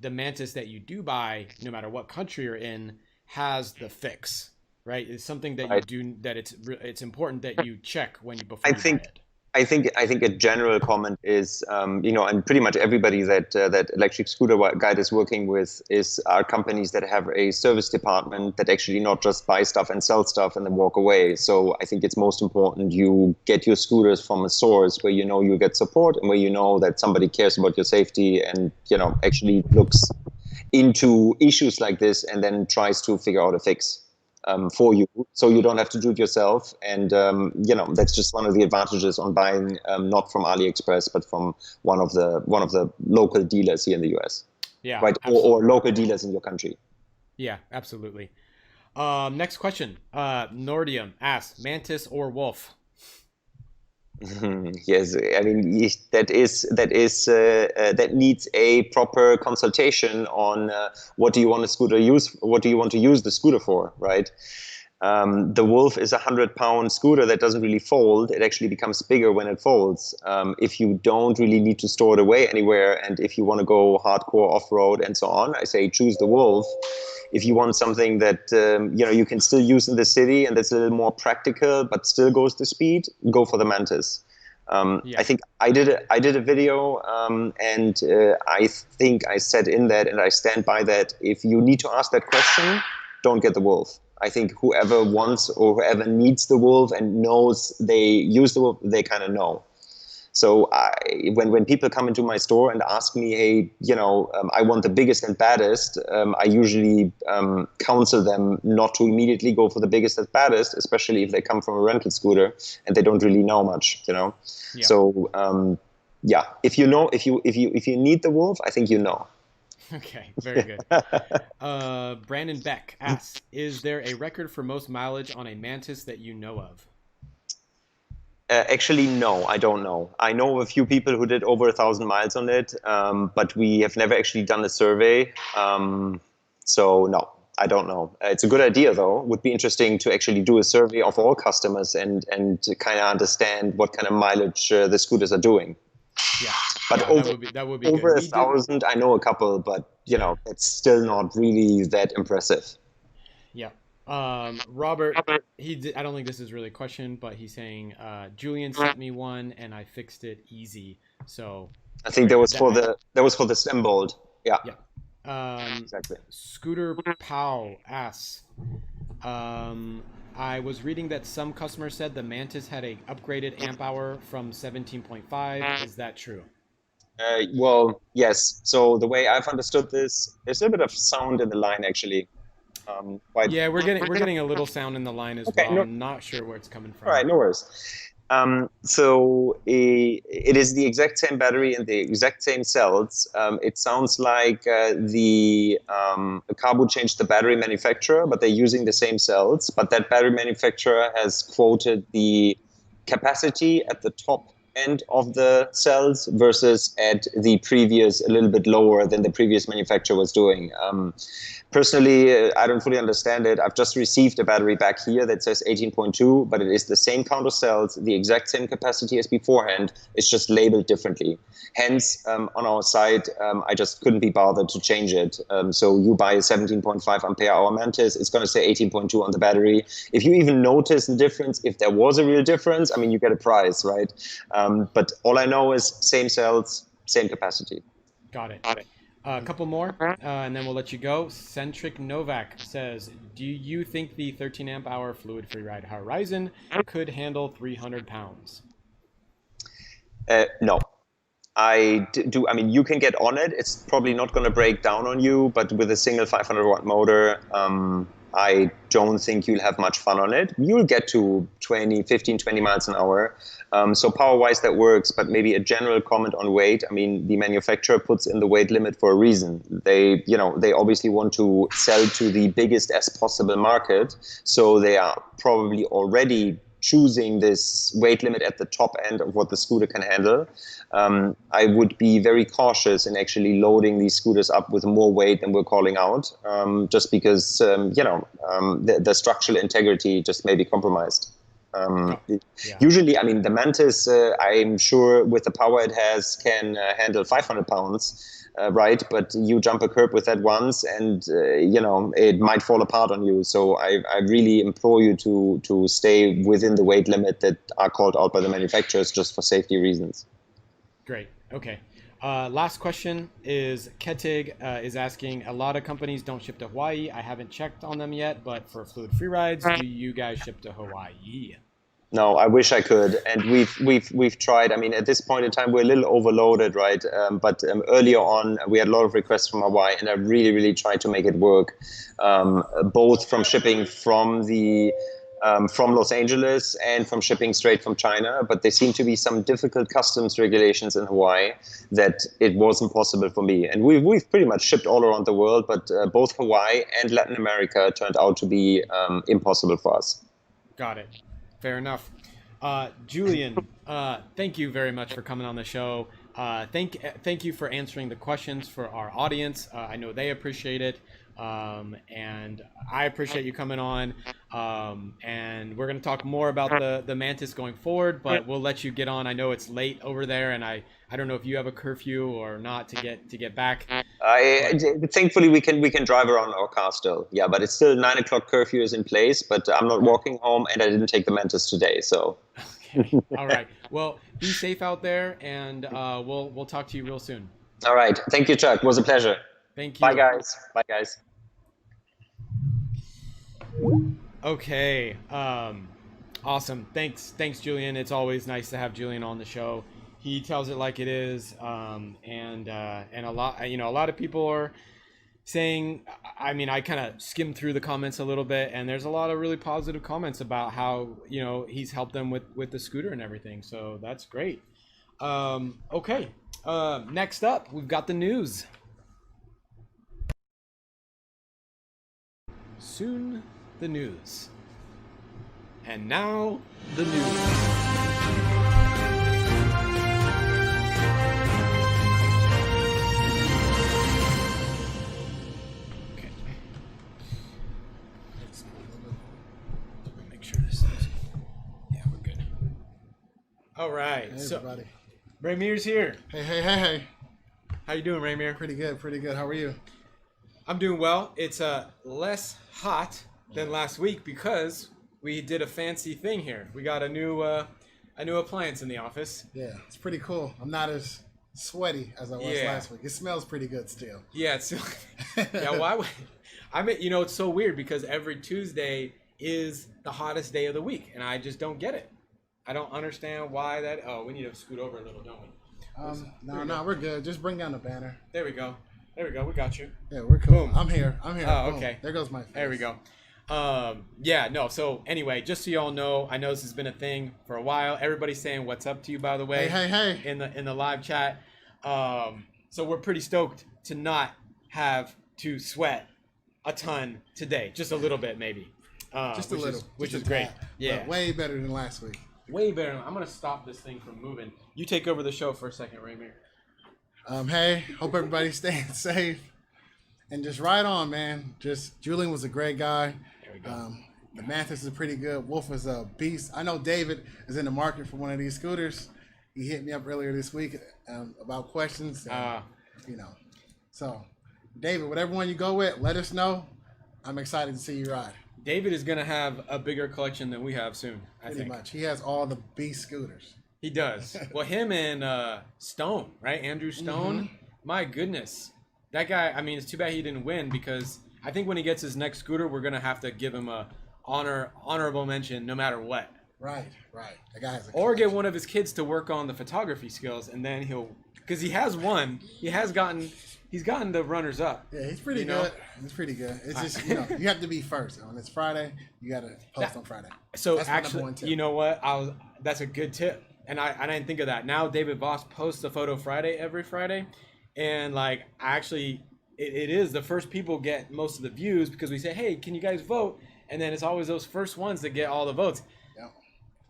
the Mantis that you do buy, no matter what country you're in, has the fix, right? It's something that you do, that it's important that you check before you buy it. I think a general comment is, and pretty much everybody that Electric Scooter Guide is working with are companies that have a service department that actually not just buy stuff and sell stuff and then walk away. So I think it's most important you get your scooters from a source where you get support and where you know that somebody cares about your safety and actually looks into issues like this and then tries to figure out a fix. For you, so you don't have to do it yourself, and that's just one of the advantages on buying not from AliExpress but from one of the local dealers here in the US. Yeah, right, or local dealers in your country. Yeah, absolutely. Next question. Nordium asks, Mantis or Wolf? Yes, I mean that needs a proper consultation on what do you want to use the scooter for, right? The Wolf is a 100-pound scooter that doesn't really fold. It actually becomes bigger when it folds. If you don't really need to store it away anywhere, and if you want to go hardcore off-road and so on, I say choose the Wolf. If you want something that you can still use in the city and that's a little more practical but still goes the speed, go for the Mantis. I think I did a video and I think I said in that, and I stand by that, if you need to ask that question, don't get the Wolf. I think whoever wants or whoever needs the Wolf and knows they use the Wolf, they kind of know. So when people come into my store and ask me, hey, I want the biggest and baddest, I usually counsel them not to immediately go for the biggest and baddest, especially if they come from a rental scooter and they don't really know much, Yeah. So if you need the Wolf, I think you know. Okay, very good. Brandon Beck asks, is there a record for most mileage on a Mantis that you know of? Actually, no, I don't know. I know of a few people who did over 1,000 miles on it, but we have never actually done a survey. So no, I don't know. It's a good idea, though. It would be interesting to actually do a survey of all customers and to kind of understand what kind of mileage the scooters are doing. Yeah, but that would be over good. 1,000, I know a couple, but it's still not really that impressive. Yeah. Robert, I don't think this is really a question, but he's saying Julian sent me one and I fixed it easy. So I think that was for the stem bolt. Yeah, yeah. exactly. Scooter Pow asks, I was reading that some customers said the Mantis had a upgraded amp hour from 17.5. Is that true? Well, yes. So the way I've understood this, there's a bit of sound in the line actually. Quite. Yeah, we're getting a little sound in the line as Okay. well. No, I'm not sure where it's coming all from. right. No worries. So it is the exact same battery and the exact same cells. It sounds like the Kaabo changed the battery manufacturer, but they're using the same cells. But that battery manufacturer has quoted the capacity at the top end of the cells versus at the previous, a little bit lower than the previous manufacturer was doing. Personally, I don't fully understand it. I've just received a battery back here that says 18.2, but it is the same count of cells, the exact same capacity as beforehand. It's just labeled differently. Hence, on our side, I just couldn't be bothered to change it. So you buy a 17.5 ampere hour Mantis, it's going to say 18.2 on the battery. If you even notice the difference, if there was a real difference, I mean, you get a price, right? But all I know is same cells, same capacity. Got it. A couple more, and then we'll let you go. Centric Novak says, do you think the 13 amp hour fluid Freeride Horizon could handle 300 pounds? No. I do. I mean, you can get on it. It's probably not going to break down on you, but with a single 500 watt motor, I don't think you'll have much fun on it. You'll get to 15, 20 miles an hour. So power-wise, that works, but maybe a general comment on weight. I mean, the manufacturer puts in the weight limit for a reason. They obviously want to sell to the biggest as possible market. So they are probably already choosing this weight limit at the top end of what the scooter can handle. I would be very cautious in actually loading these scooters up with more weight than we're calling out, just because the structural integrity just may be compromised. Usually, I mean, the Mantis, I'm sure with the power it has, can handle 500 pounds. Right, but you jump a curb with that once, and it might fall apart on you. So I really implore you to stay within the weight limit that are called out by the manufacturers, just for safety reasons. Great. Okay. Last question is Ketig is asking, a lot of companies don't ship to Hawaii. I haven't checked on them yet, but for fluid free rides, do you guys ship to Hawaii? No, I wish I could, and we've tried. I mean, at this point in time, we're a little overloaded, right? But earlier on, we had a lot of requests from Hawaii, and I really tried to make it work, both from shipping from Los Angeles and from shipping straight from China. But there seem to be some difficult customs regulations in Hawaii that it wasn't possible for me. And we've pretty much shipped all around the world, but both Hawaii and Latin America turned out to be impossible for us. Got it. Fair enough. Julian, thank you very much for coming on the show. Thank you for answering the questions for our audience. I know they appreciate it. And I appreciate you coming on. And we're going to talk more about the Mantis going forward, but we'll let you get on. I know it's late over there, and I don't know if you have a curfew or not to get back. Thankfully, we can drive around our car still. Yeah, but it's still 9 o'clock curfew is in place. But I'm not walking home, and I didn't take the Mantis today. So. Okay. All right. Well, be safe out there, and we'll talk to you real soon. All right. Thank you, Chuck. It was a pleasure. Thank you. Bye, guys. Bye, guys. Okay. Awesome. Thanks, Julian. It's always nice to have Julian on the show. He tells it like it is, and a lot of people are saying. I mean, I kind of skimmed through the comments a little bit, and there's a lot of really positive comments about how he's helped them with the scooter and everything. So that's great. Okay. Next up, we've got the news. Soon, the news. And now, the news. All right, hey, so everybody. Ramir's here. Hey. How you doing, Ramir? Pretty good. How are you? I'm doing well. It's less hot than last week because we did a fancy thing here. We got a new appliance in the office. Yeah, it's pretty cool. I'm not as sweaty as I was last week. It smells pretty good still. Yeah, it's yeah. Why would I mean? You know, it's so weird because every Tuesday is the hottest day of the week, and I just don't get it. I don't understand why that. Oh, we need to scoot over a little, don't we? No, we're good. Just bring down the banner. There we go. We got you. Yeah, we're cool. Boom. I'm here. Oh, Boom. okay. There goes my face. There we go. Yeah, no. So anyway, just so y'all know, I know this has been a thing for a while. Everybody's saying what's up to you, by the way. Hey. In the live chat. So we're pretty stoked to not have to sweat a ton today. Just a little bit, maybe. Just a little. Which just is great. tad, Yeah. way better than last week. Way better. I'm going to stop this thing from moving. You take over the show for a second, Ramir. Hey, hope everybody's staying safe. And just ride on, man. Just Julian was a great guy. There we go. The Mantis is pretty good. Wolf is a beast. I know David is in the market for one of these scooters. He hit me up earlier this week about questions. And, So, David, whatever one you go with, let us know. I'm excited to see you ride. David is going to have a bigger collection than we have soon, I think. Pretty much. He has all the beast scooters. He does. Well, him and Stone, right? Andrew Stone. Mm-hmm. My goodness. That guy, I mean, it's too bad he didn't win because I think when he gets his next scooter, we're going to have to give him a honorable mention no matter what. Right. That guy has a Or get collection. one of his kids to work on the photography skills, and then because he has won. He's gotten the runners up. Yeah, he's pretty know? good. He's pretty good. It's just, you have to be first. On it's Friday, you got to post on Friday. So That's my number actually, one tip. you know what? That's a good tip, and I didn't think of that. Now David Voss posts a photo Friday every Friday, and it is the first people get most of the views because we say, hey, can you guys vote? And then it's always those first ones that get all the votes. Yeah.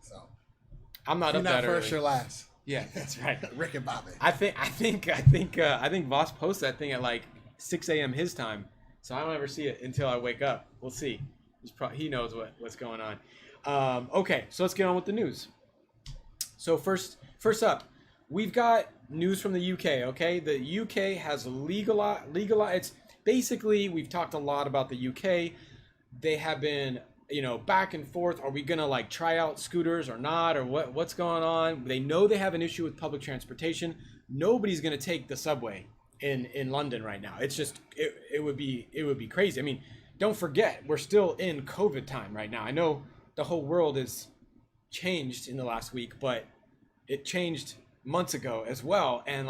So I'm not you're up not that first, early. you're last. Yeah, that's right. Rick and Bobby. I think Voss posts that thing at like 6 a.m. his time, so I don't ever see it until I wake up. We'll see. He knows what's going on. Okay, so let's get on with the news. So first up, we've got news from the UK. Okay, the UK has legalized. It's basically, we've talked a lot about the UK. They have been, back and forth. Are we gonna try out scooters or not, or what's going on? They know they have an issue with public transportation. Nobody's gonna take the subway in London right now. It's just it would be crazy. I mean, don't forget we're still in COVID time right now. I know the whole world has changed in the last week, but it changed months ago as well. And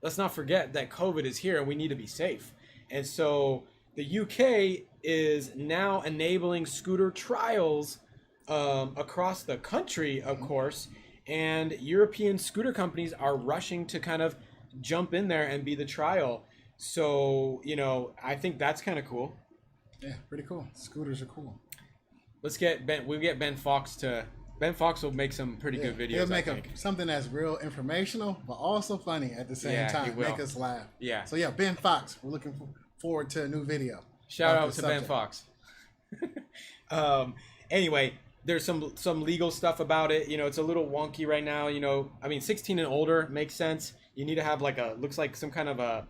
let's not forget that COVID is here and we need to be safe. And so the UK is now enabling scooter trials across the country, of course, and European scooter companies are rushing to kind of jump in there and be the trial. So, I think that's kind of cool. Yeah, pretty cool. Scooters are cool. Let's get Ben. We'll get Ben Fox to. Ben Fox will make some pretty good videos. He'll make something that's real informational, but also funny at the same time. He will. Make us laugh. Yeah. So Ben Fox, we're looking forward to a new video. Shout out to Ben Fox. Anyway, there's some legal stuff about it. It's a little wonky right now. 16 and older makes sense. You need to have looks like some kind of a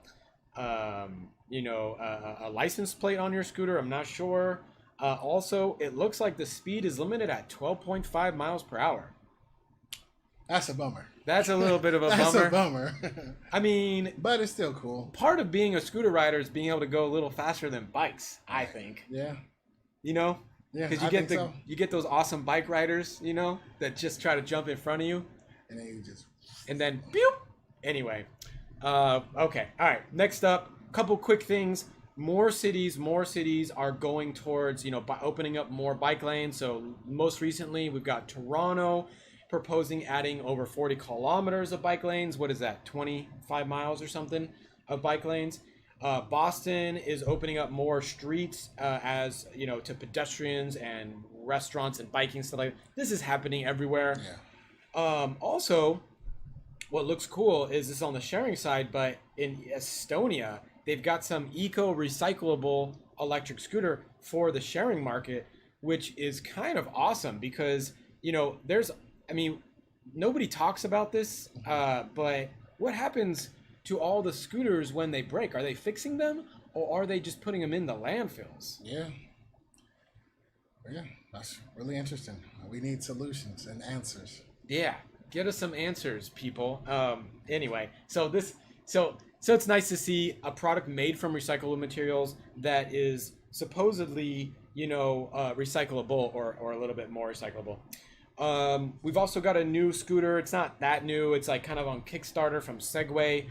license plate on your scooter. I'm not sure. Also, it looks like the speed is limited at 12.5 miles per hour. That's a bummer. That's a little bit of a That's bummer. a bummer. I mean, but it's still cool. Part of being a scooter rider is being able to go a little faster than bikes, I think. Yeah. Yeah, because you get those awesome bike riders, that just try to jump in front of you. And then boop. Anyway. Okay. All right. Next up, couple quick things. More cities are going towards, by opening up more bike lanes. So most recently, we've got Toronto proposing adding over 40 kilometers of bike lanes. What is that, 25 miles or something of bike lanes? Boston is opening up more streets as, to pedestrians and restaurants and biking stuff like that. This is happening everywhere. Yeah. Also, what looks cool is this on the sharing side, but in Estonia, they've got some eco-recyclable electric scooter for the sharing market, which is kind of awesome because, nobody talks about this, but what happens to all the scooters when they break? Are they fixing them or are they just putting them in the landfills? Yeah. Yeah, that's really interesting. We need solutions and answers. Yeah, get us some answers, people. Anyway, so it's nice to see a product made from recyclable materials that is supposedly, recyclable or a little bit more recyclable. We've also got a new scooter. It's not that new. It's like kind of on Kickstarter from Segway.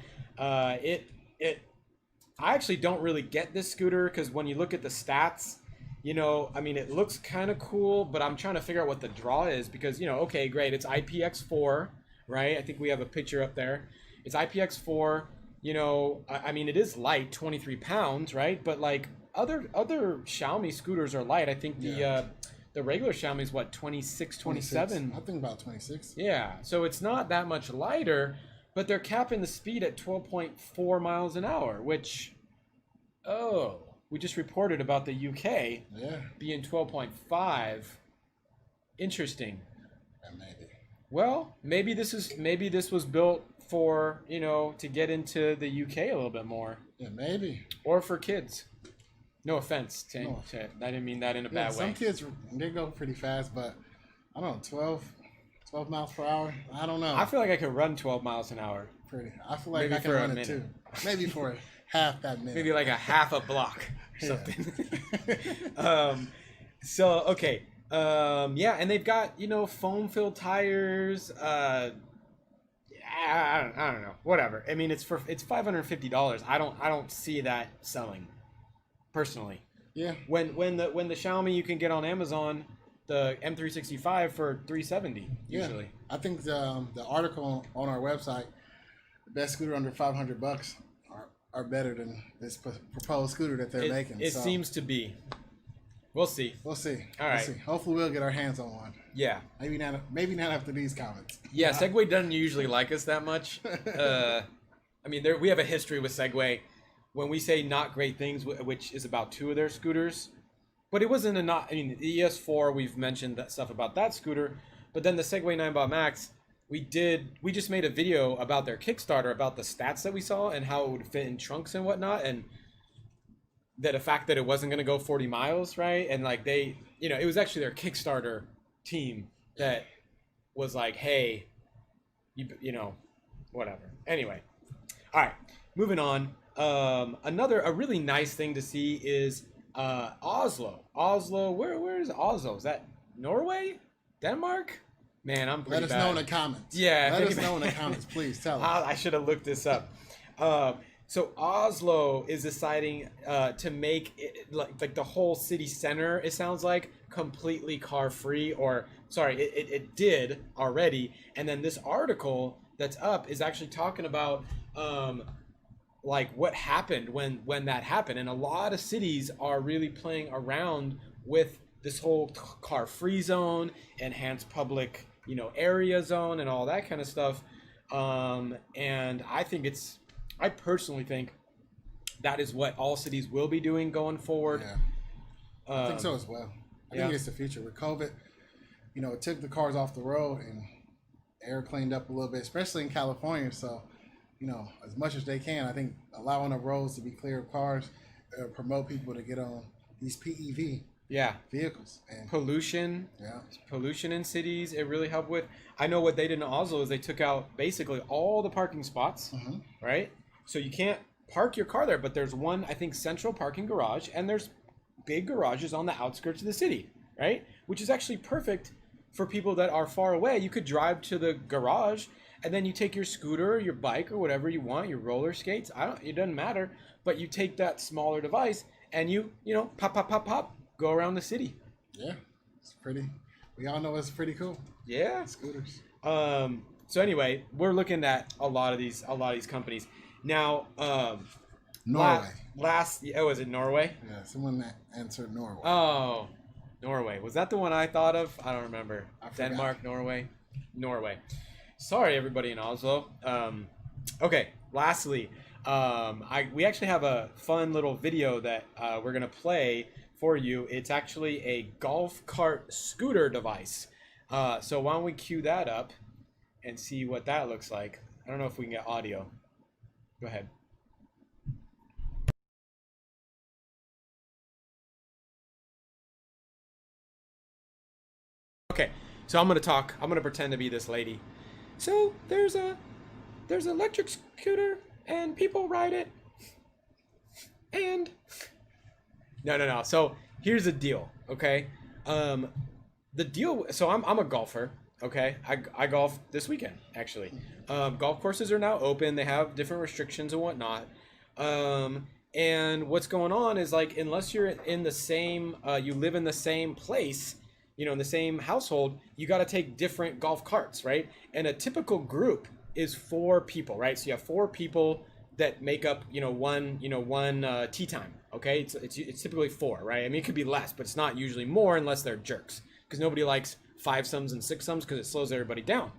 I actually don't really get this scooter because when you look at the stats, it looks kind of cool, but I'm trying to figure out what the draw is because, okay, great. It's IPX4, right? I think we have a picture up there. It's IPX4, it is light, 23 pounds, right? But like other Xiaomi scooters are light. I think the regular Xiaomi is what, 26, 27? I think about 26. Yeah, so it's not that much lighter, but they're capping the speed at 12.4 miles an hour, which, we just reported about the UK being 12.5. Interesting. Yeah, maybe. Well, maybe this was built for, to get into the UK a little bit more. Yeah, maybe. Or for kids. No offense. I didn't mean that in a bad way. Some kids, they go pretty fast, but I don't know, 12 miles per hour? I don't know. I feel like I could run 12 miles an hour. I feel like maybe I can run it too. Maybe for half that minute. Maybe like a half a block or something. And they've got, foam-filled tires. I don't know. Whatever. I mean, it's $550. I don't see that selling. Personally, yeah. When the Xiaomi you can get on Amazon, the M365 for $370 usually. I think the article on our website, the best scooter under $500 are better than this proposed scooter that they're making. It seems to be. We'll see. We'll see. All right. We'll see. Hopefully, we'll get our hands on one. Yeah. Maybe not after these comments. Yeah, Segway doesn't usually like us that much. We have a history with Segway. When we say not great things, which is about two of their scooters, but it wasn't the ES4, we've mentioned that stuff about that scooter, but then the Segway 9 Max, we just made a video about their Kickstarter, about the stats that we saw and how it would fit in trunks and whatnot, and the fact that it wasn't going to go 40 miles, right? And like it was actually their Kickstarter team that was like, hey, whatever. Anyway, all right, moving on. A really nice thing to see is Oslo. Where is Oslo? Is that Norway? Denmark? Man, I'm pretty bad. Let us know in the comments. Yeah. Let us know in the comments, please. Tell us. I should have looked this up. So Oslo is deciding to make it, like the whole city center, it sounds like, completely car-free. It did already. And then this article that's up is actually talking about what happened when that happened, and a lot of cities are really playing around with this whole car-free zone, enhanced public area zone, and all that kind of stuff. And I personally think that is what all cities will be doing going forward. Yeah. I think so as well. I think it's the future. With COVID, it took the cars off the road and air cleaned up a little bit, especially in California. So as much as they can, I think allowing the roads to be clear of cars, promote people to get on these PEV vehicles. And pollution in cities, it really helped with. I know what they did in Oslo is they took out basically all the parking spots, right? So you can't park your car there, but there's one, I think, central parking garage, and there's big garages on the outskirts of the city, right? Which is actually perfect for people that are far away. You could drive to the garage, and then you take your scooter, your bike, or whatever you want, your roller skates. It doesn't matter. But you take that smaller device and you pop, go around the city. Yeah, it's pretty. We all know it's pretty cool. Yeah, scooters. So anyway, we're looking at a lot of these companies now. Norway. Was it Norway? Yeah, someone that answered Norway. Oh, Norway. Was that the one I thought of? I don't remember. Denmark, Norway. Sorry, everybody in Oslo. Okay, lastly, we actually have a fun little video that we're going to play for you. It's actually a golf cart scooter device. So why don't we cue that up and see what that looks like. I don't know if we can get audio. Go ahead. Okay, so I'm gonna pretend to be this lady. So there's an electric scooter and people ride it. And no. So here's the deal, okay? The deal. So I'm a golfer, okay? I golf this weekend actually. Golf courses are now open. They have different restrictions and whatnot. And what's going on is, like, unless you're in the same, you live in the same place, you know, in the same household, you got to take different golf carts, right? And a typical group is 4 people, right? So you have 4 people that make up, one tee time. Okay, it's typically 4, right? I mean, it could be less, but it's not usually more unless they're jerks, because nobody likes 5 sums and 6 sums because it slows everybody down.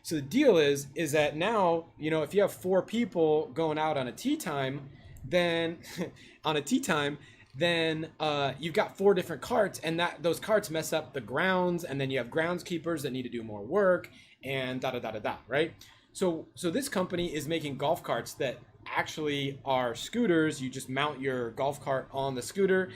So the deal is that now, if you have 4 people going out on a tee time, then you've got 4 different carts, and those carts mess up the grounds, and then you have groundskeepers that need to do more work, and right? So this company is making golf carts that actually are scooters. You just mount your golf cart on the scooter,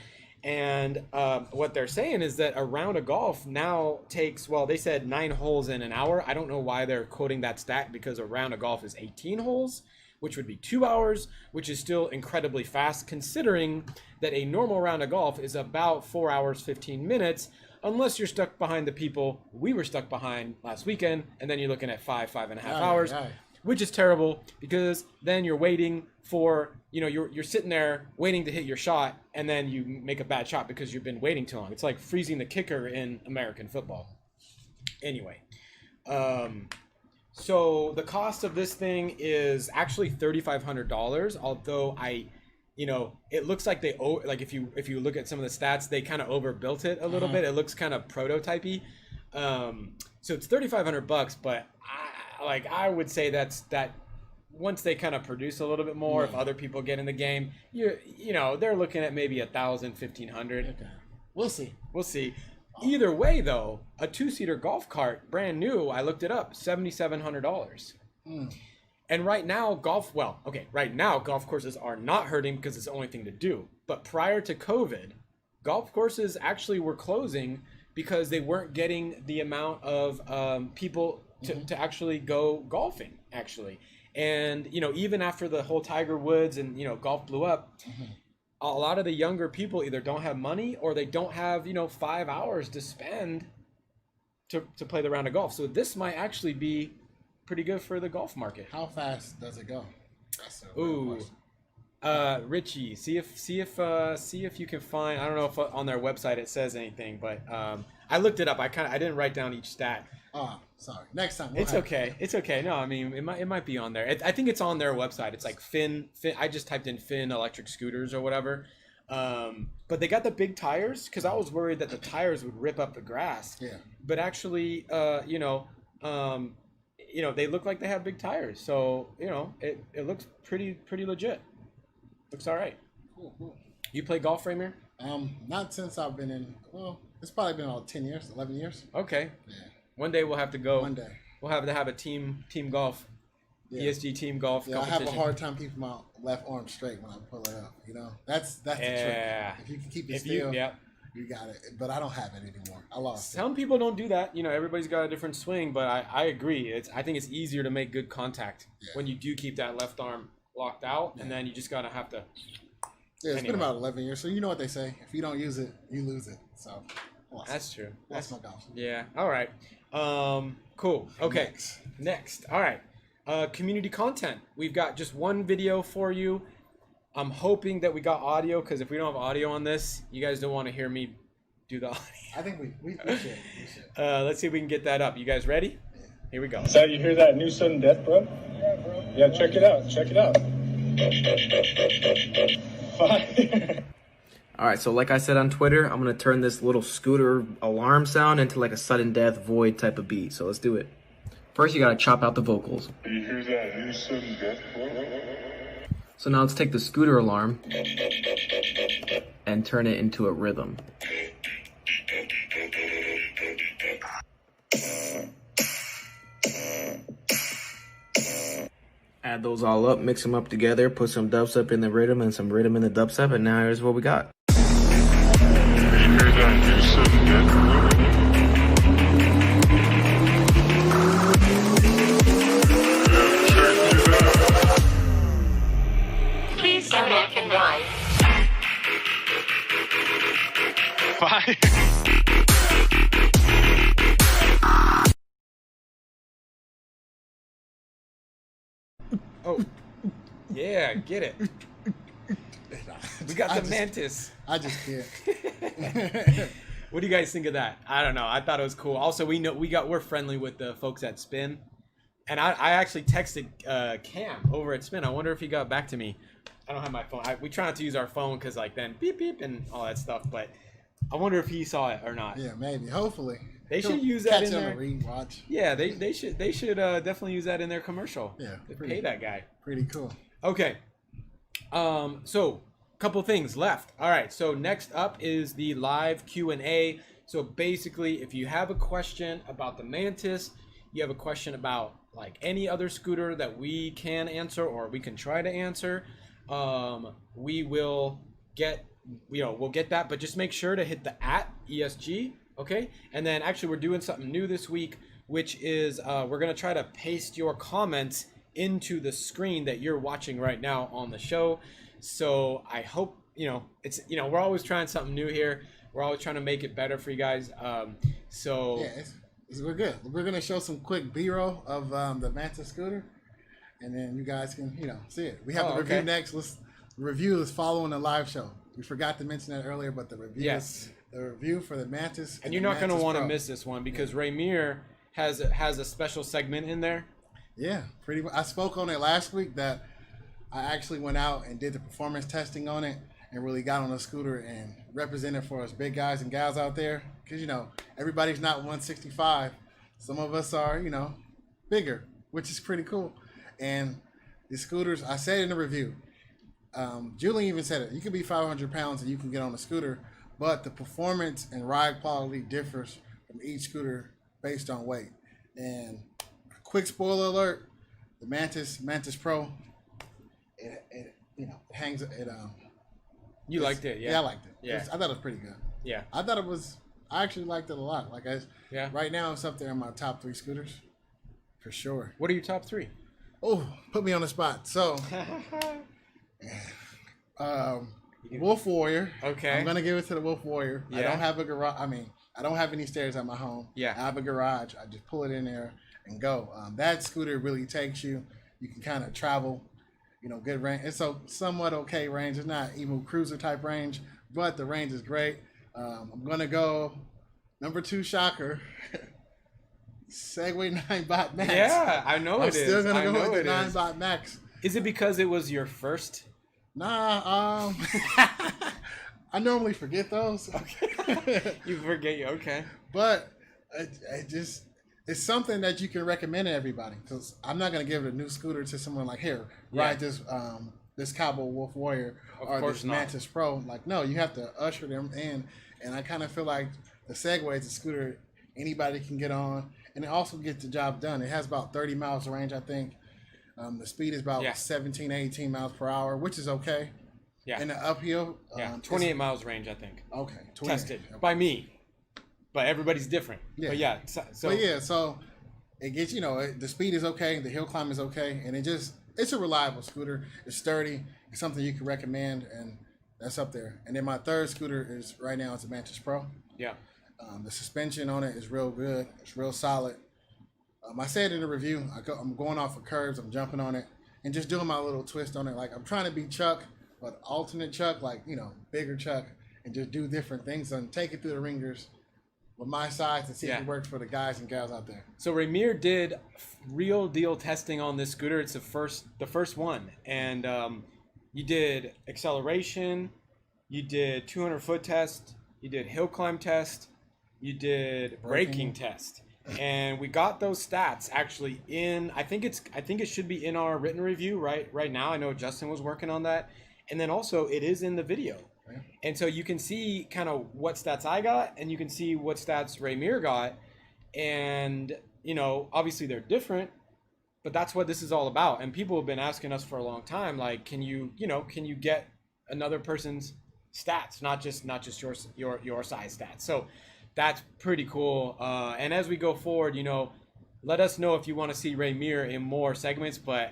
and what they're saying is that a round of golf now takes, well, they said 9 holes in an hour. I don't know why they're quoting that stat, because a round of golf is 18 holes, which would be 2 hours, which is still incredibly fast, considering that a normal round of golf is about 4 hours, 15 minutes, unless you're stuck behind the people we were stuck behind last weekend, and then you're looking at 5.5 hours, which is terrible, because then you're waiting for, you're sitting there waiting to hit your shot, and then you make a bad shot because you've been waiting too long. It's like freezing the kicker in American football. Anyway, so the cost of this thing is actually $3,500, although it looks like if you look at some of the stats, they kind of overbuilt it a little bit. It looks kind of prototypey. So it's $3,500, but I would say that once they kind of produce a little bit more, if other people get in the game, they're looking at maybe $1,000, $1,500. Okay. We'll see. Either way, though, a 2-seater golf cart, brand new, I looked it up, $7,700. And right now, golf courses are not hurting because it's the only thing to do. But prior to COVID, golf courses actually were closing because they weren't getting the amount of people to actually go golfing, actually. And, even after the whole Tiger Woods and, golf blew up, a lot of the younger people either don't have money or they don't have, 5 hours to spend to play the round of golf. So this might actually be pretty good for the golf market. How fast does it go? Richie, see if you can find, I don't know if on their website it says anything, but I looked it up. I didn't write down each stat. Oh, sorry. Next time. It's okay. No, I mean, it might be on there. I think it's on their website. It's like Finn. I just typed in Finn electric scooters or whatever. But they got the big tires, because I was worried that the tires would rip up the grass. Yeah. But actually, they look like they have big tires. So, it looks pretty legit. Looks all right. Cool. You play golf, Raymer? Not since I've been in. Well, it's probably been about 10 years, 11 years. Okay. Yeah. One day we'll have to go. One day we'll have to have a team golf, ESG team golf. Yeah, competition. I have a hard time keeping my left arm straight when I pull it up. That's the trick. If you can keep it still, you got it. But I don't have it anymore. I lost it. Some people don't do that. Everybody's got a different swing, but I agree. I think it's easier to make good contact when you do keep that left arm locked out, and then you just gotta have to. Yeah, it's been about 11 years, so you know what they say: if you don't use it, you lose it. So. That's true. That's my golf. Yeah. All right. Cool. Okay. Next. All right. Community content. We've got just one video for you. I'm hoping that we got audio, because if we don't have audio on this, you guys don't want to hear me do the audio. I think we should. Let's see if we can get that up. You guys ready? Yeah. Here we go. So you hear that new sudden death, bro? Yeah, bro. Yeah, check it out. Fire. All right, so like I said on Twitter, I'm going to turn this little scooter alarm sound into like a sudden death void type of beat. So let's do it. First, you got to chop out the vocals. You hear that new sudden death? So now let's take the scooter alarm and turn it into a rhythm. Add those all up, mix them up together, put some dubstep in the rhythm and some rhythm in the dubstep, and now here's what we got. Fire. Oh, yeah, get it. We got the Mantis. I just can't. What do you guys think of that? I don't know. I thought it was cool. Also, we're friendly with the folks at Spin, and I actually texted Cam over at Spin. I wonder if he got back to me. I don't have my phone. We try not to use our phone because like then beep beep and all that stuff. But I wonder if he saw it or not. Yeah, maybe. Hopefully. They should use that in their their rewatch. Yeah, they should definitely use that in their commercial. Yeah, pay that guy. Pretty cool. Okay. So couple things left. All right. So next up is the live Q&A. So basically, if you have a question about the Mantis, you have a question about like any other scooter that we can answer or we can try to answer, we will get, we'll get that, but just make sure to hit the @ESG. Okay. And then actually we're doing something new this week, which is we're going to try to paste your comments into the screen that you're watching right now on the show. So I hope, it's, we're always trying something new here. We're always trying to make it better for you guys. So yeah, we're good. We're going to show some quick B-roll of the Mantis scooter, and then you guys can, see it. We have the review next. The review is following the live show. We forgot to mention that earlier, but the review is the review for the Mantis. And you're not going to want to miss this one because Raymir has a special segment in there. Yeah, pretty much. I spoke on it last week that I actually went out and did the performance testing on it and really got on a scooter and represented for us big guys and gals out there. Because, everybody's not 165. Some of us are, bigger, which is pretty cool. And the scooters, I said in the review, Julian even said it, you can be 500 pounds and you can get on a scooter, but the performance and ride quality differs from each scooter based on weight. And quick spoiler alert, the Mantis Pro, it hangs it. You liked it, yeah? Yeah, I liked it. Yeah, I thought it was pretty good. Yeah, I thought it was. I actually liked it a lot. Right now it's up there in my top 3 scooters, for sure. What are your top 3? Oh, put me on the spot. So, Wolf Warrior. Okay. I'm gonna give it to the Wolf Warrior. Yeah. I don't have a garage. I don't have any stairs at my home. Yeah. I have a garage. I just pull it in there and go. That scooter really takes you. You can kind of travel, good range. It's a somewhat okay range. It's not Emu Cruiser type range, but the range is great. I'm going to go number 2 shocker, Segway 9-Bot Max. Yeah, I know I'm it is. still going to go with the is. 9-Bot Max. Is it because it was your first? Nah, I normally forget those. Okay. You forget, okay. But it's something that you can recommend to everybody, because I'm not going to give a new scooter to someone like, here, ride this Kaabo Wolf Warrior or this Mantis Pro. Like, no, you have to usher them in. And I kind of feel like the Segway is a scooter anybody can get on, and it also gets the job done. It has about 30 miles of range, I think. The speed is about 17, 18 miles per hour, which is okay. Yeah. In the uphill. 28 miles range, I think. Okay. Tested by me. But everybody's different. Yeah. But so it gets, the speed is okay, the hill climb is okay, and it's a reliable scooter. It's sturdy. It's something you can recommend, and that's up there. And then my third scooter is right now it's a Mantis Pro. Yeah. The suspension on it is real good. It's real solid. I said in the review, I'm going off of curves, I'm jumping on it, and just doing my little twist on it. Like, I'm trying to be Chuck, but alternate Chuck, like, bigger Chuck, and just do different things and take it through the ringers with my size and see if it works for the guys and gals out there. So Raymir did real deal testing on this scooter. It's the first one, and you did acceleration, you did 200-foot test, you did hill climb test, you did braking test, and we got those stats actually in. I think it should be in our written review right now. I know Justin was working on that, and then also it is in the video. And so you can see kind of what stats I got, and you can see what stats Raymir got, and obviously they're different, but that's what this is all about. And people have been asking us for a long time, like, can you get another person's stats, not just your size stats? So that's pretty cool. And as we go forward, let us know if you want to see Raymir in more segments, but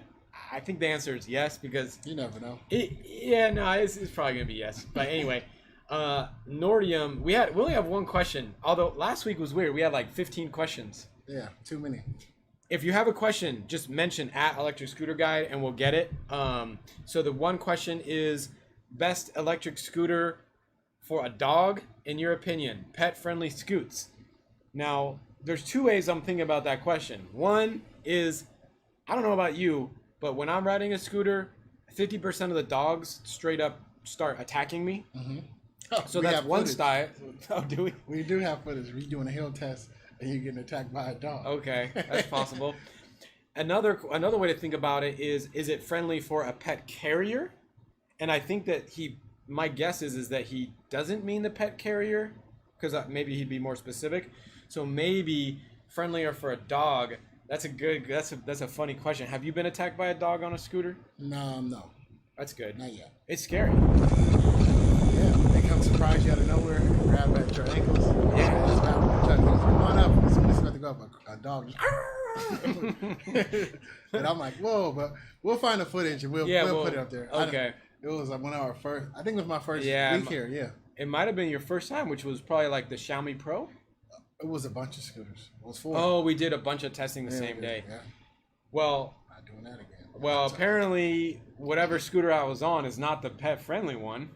I think the answer is yes, because you never know. It's probably gonna be yes. But anyway, Nordium, we only have one question. Although last week was weird. We had like 15 questions. Yeah, too many. If you have a question, just mention at Electric Scooter Guide and we'll get it. So the one question is best electric scooter for a dog, in your opinion, pet-friendly scoots. Now, there's two ways I'm thinking about that question. One is, I don't know about you, but when I'm riding a scooter, 50% of the dogs straight up start attacking me. Mm-hmm. So that's one style. Oh, do we? We do have footage. We're doing a hill test and you're getting attacked by a dog. Okay, that's possible. Another way to think about it is it friendly for a pet carrier? And I think that my guess is that he doesn't mean the pet carrier, because maybe he'd be more specific. So maybe friendlier for a dog. That's a funny question. Have you been attacked by a dog on a scooter? No. That's good. Not yet. It's scary. Yeah, they come surprise you out of nowhere, grab at your ankles. Yeah. Just come on up. As soon as you about to go up, a dog just, and I'm like, whoa, but we'll find the footage and we'll put it up there. Okay. It was like one of our first, I think it was my first week here, yeah. It might have been your first time, which was probably like the Xiaomi Pro. It was a bunch of scooters. It was 4. Oh, we did a bunch of testing the same day. Yeah. Well, Not doing that again. Well, apparently, whatever scooter I was on is not the pet-friendly one.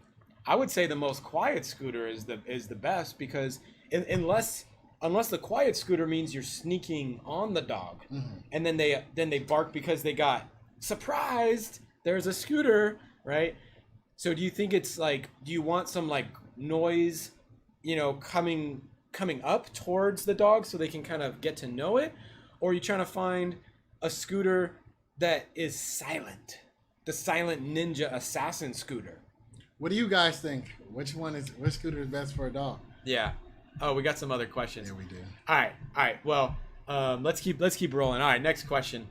I would say the most quiet scooter is the best, because unless the quiet scooter means you're sneaking on the dog, and then they bark because they got surprised. There's a scooter, right? So do you think it's like, do you want some like noise, coming up towards the dog so they can kind of get to know it, or are you trying to find a scooter that is silent, the silent ninja assassin scooter? What do you guys think? Which scooter is best for a dog? Yeah. Oh, we got some other questions. Yeah, we do. All right. Well, let's keep rolling. All right, next question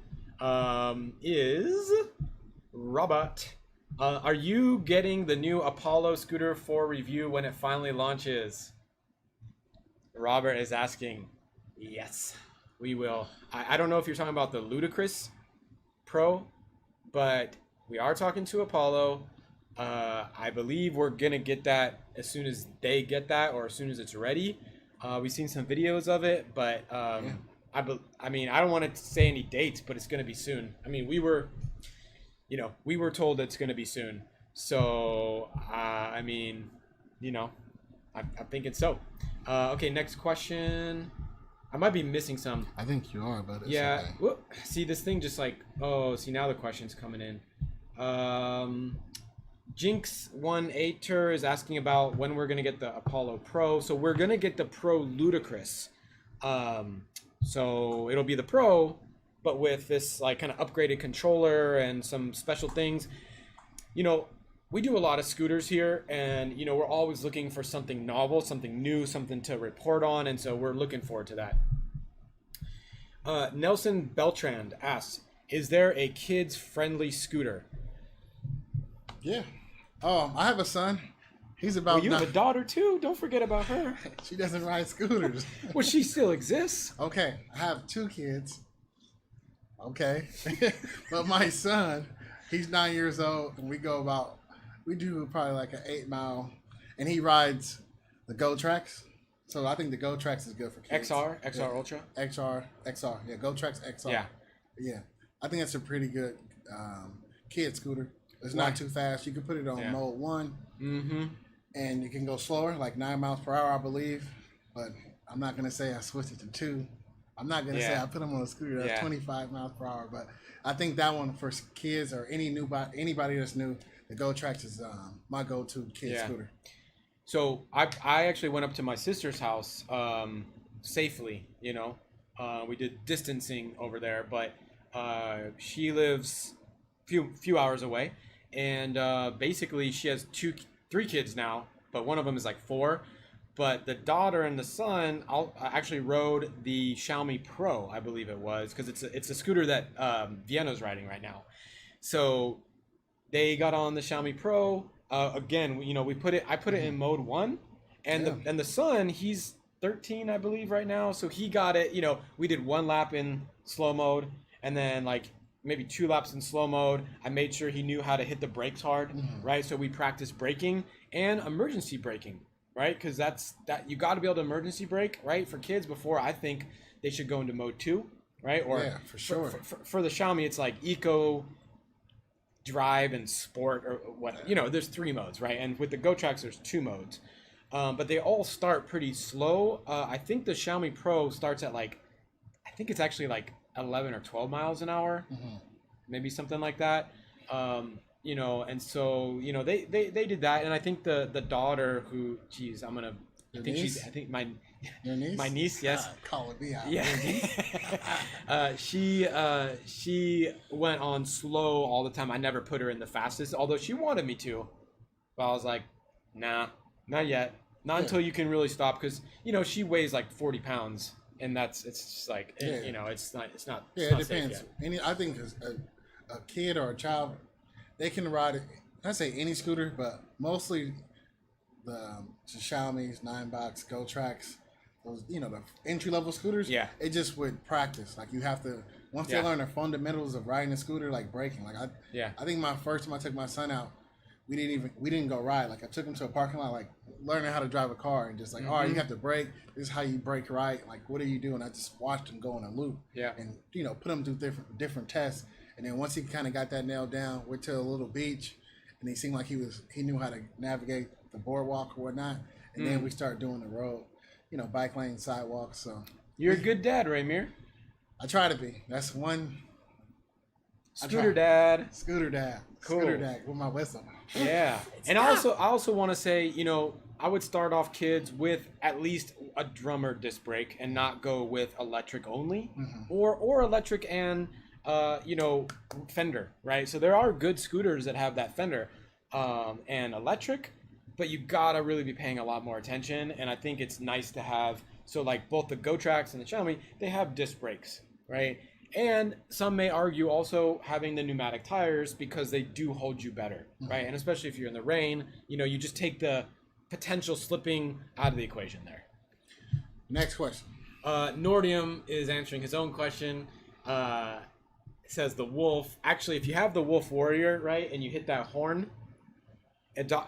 is Robert. Are you getting the new Apollo scooter for review when it finally launches? Robert is asking. Yes, we will. I don't know if you're talking about the Ludicrous Pro, but we are talking to Apollo. I believe we're gonna get that as soon as they get that, or as soon as it's ready. We've seen some videos of it, but I mean, I don't want to say any dates, but it's gonna be soon. I mean, we were told it's gonna be soon. So I'm thinking so. Okay, next question. I might be missing some. I think you are, but it's yeah. okay. Whoop. See, this thing just like, see, now the question's coming in. Jinx18 is asking about when we're going to get the Apollo Pro. So we're going to get the Pro Ludicrous. So it'll be the Pro, but with this like kind of upgraded controller and some special things. We do a lot of scooters here, and we're always looking for something novel, something new, something to report on, and so we're looking forward to that. Nelson Beltrand asks, is there a kids-friendly scooter? Yeah. I have a son. He's about. Well, you have a daughter too. Don't forget about her. She doesn't ride scooters. Well, she still exists. Okay, I have 2 kids. Okay, but my son, he's 9 years old, and we do probably like an 8-mile, and he rides the Go Tracks. So I think the Go Tracks is good for kids. XR Ultra. XR. Yeah, Go Tracks XR. Yeah. I think that's a pretty good kid scooter. It's not too fast. You can put it on mode 1, and you can go slower, like 9 miles per hour, I believe. But I'm not gonna say I switched it to 2. I'm not gonna say I put them on a scooter that's 25 miles per hour. But I think that one for kids or anybody that's new, the Go Tracks is my go-to kid scooter. So I actually went up to my sister's house safely. We did distancing over there, but she lives few hours away, and basically she has 3 kids now, but one of them is like 4. But the daughter and the son actually rode the Xiaomi Pro, I believe it was, because it's a scooter that Vienna's riding right now. So they got on the Xiaomi Pro. Again, I put it in mode 1, and the son, he's 13, I believe, right now. So he got it. We did 1 lap in slow mode, and then like maybe 2 laps in slow mode. I made sure he knew how to hit the brakes hard, right? So we practiced braking and emergency braking, right? Because you got to be able to emergency brake, right? For kids before, I think they should go into mode 2, right? Or yeah, for sure. For the Xiaomi, it's like eco, drive, and sport, or what, there's 3 modes, right? And with the GoTrax, there's 2 modes. But they all start pretty slow. I think the Xiaomi Pro starts at I think it's actually 11 or 12 miles an hour, maybe something like that. And so, they did that. And I think the daughter who, geez, my niece, yes. Call it me out. Yeah. She went on slow all the time. I never put her in the fastest, although she wanted me to. But I was like, nah, not yet. Not until you can really stop, because she weighs 40 pounds, and it's just it's not. Yeah, it depends. I think a kid or a child, they can ride it. I say any scooter, but mostly the Xiaomi's 9-box GoTrax, those the entry level scooters. Yeah, it just with practice. You have to once they learn the fundamentals of riding a scooter, like braking. I think my first time I took my son out, we didn't go ride. I took him to a parking lot, learning how to drive a car, and just all right, you have to brake. This is how you brake right. What are you doing? I just watched him go in a loop. Yeah. And put him through different tests. And then once he kind of got that nailed down, went to a little beach, and he seemed like he knew how to navigate the boardwalk or whatnot. And then we started doing the road, bike lane, sidewalks. So you're a good dad, Raymir. I try to be. That's one. Scooter dad. Cool. Scooter dad with my whistle. Yeah. And I also want to say, I would start off kids with at least a drummer disc brake and not go with electric only, or electric and fender, right? So there are good scooters that have that fender and electric, but you gotta really be paying a lot more attention. And I think it's nice to have, so both the GoTrax and the Xiaomi, they have disc brakes, right? And some may argue also having the pneumatic tires, because they do hold you better, right? And especially if you're in the rain, you just take the potential slipping out of the equation there. Next question. Nordium is answering his own question. It says the Wolf. Actually, if you have the Wolf Warrior, right, and you hit that horn,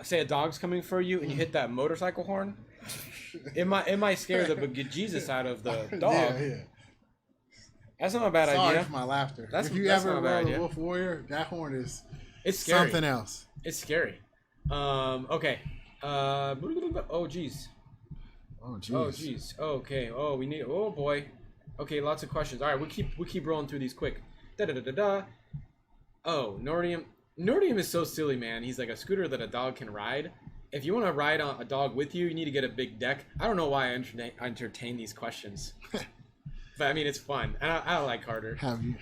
say a dog's coming for you, and you hit that motorcycle horn, it might scare the bejesus out of the dog. Yeah. That's not a bad idea. Sorry for my laughter. If you ever rode a Wolf Warrior, that horn is scary. Something else. It's scary. Okay. Oh geez. Okay. Oh boy. Okay, lots of questions. All right, we keep rolling through these quick. Oh, Nordium is so silly, man. He's like a scooter that a dog can ride. If you want to ride on a dog with you, you need to get a big deck. I don't know why I entertain these questions. But I mean, it's fun. I like Carter. Have you?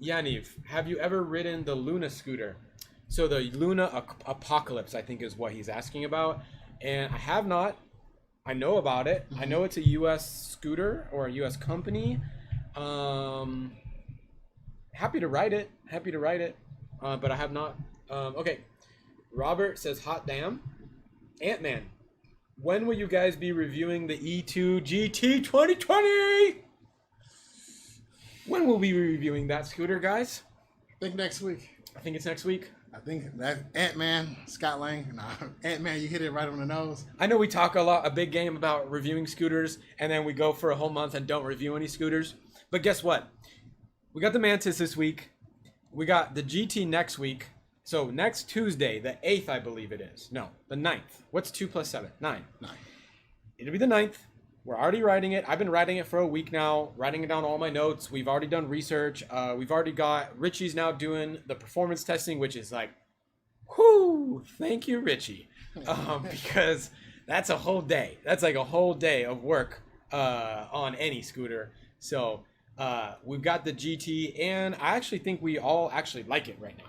Yaniv, have you ever ridden the Luna scooter? So the Luna Apocalypse, I think, is what he's asking about. And I have not. I know about it. I know it's a U.S. scooter or a U.S. company. Happy to ride it. But I have not. Okay. Robert says, hot damn. Ant-Man. When will you guys be reviewing the E2 GT 2020? When will we be reviewing that scooter, guys? I think next week. I think it's next week. I think that Ant-Man, Scott Lang. Nah, Ant-Man, you hit it right on the nose. I know we talk a big game about reviewing scooters, and then we go for a whole month and don't review any scooters. But guess what? We got the Mantis this week. We got the GT next week. So next Tuesday, the 8th, I believe it is. No, the 9th. What's 2 plus 7? 9. 9. It'll be the 9th. We're already writing it. I've been writing it for a week now, writing down all my notes. We've already done research. We've already got, Richie's now doing the performance testing, which is like, whoo, thank you, Richie. Because that's a whole day. That's like a whole day of work on any scooter. So we've got the GT, and I actually think we all actually like it right now.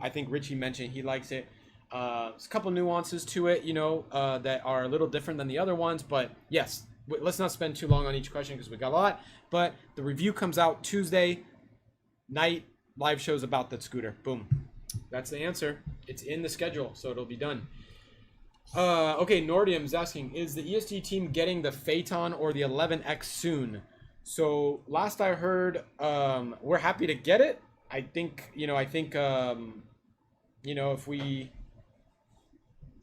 I think Richie mentioned he likes it. There's a couple nuances to it, that are a little different than the other ones. But yes, let's not spend too long on each question because we got a lot. But the review comes out Tuesday night. Live shows about the scooter. Boom. That's the answer. It's in the schedule, so it'll be done. Okay, Nordium's asking, is the ESG team getting the Phaeton or the 11X soon? So last I heard, we're happy to get it. I think, if we,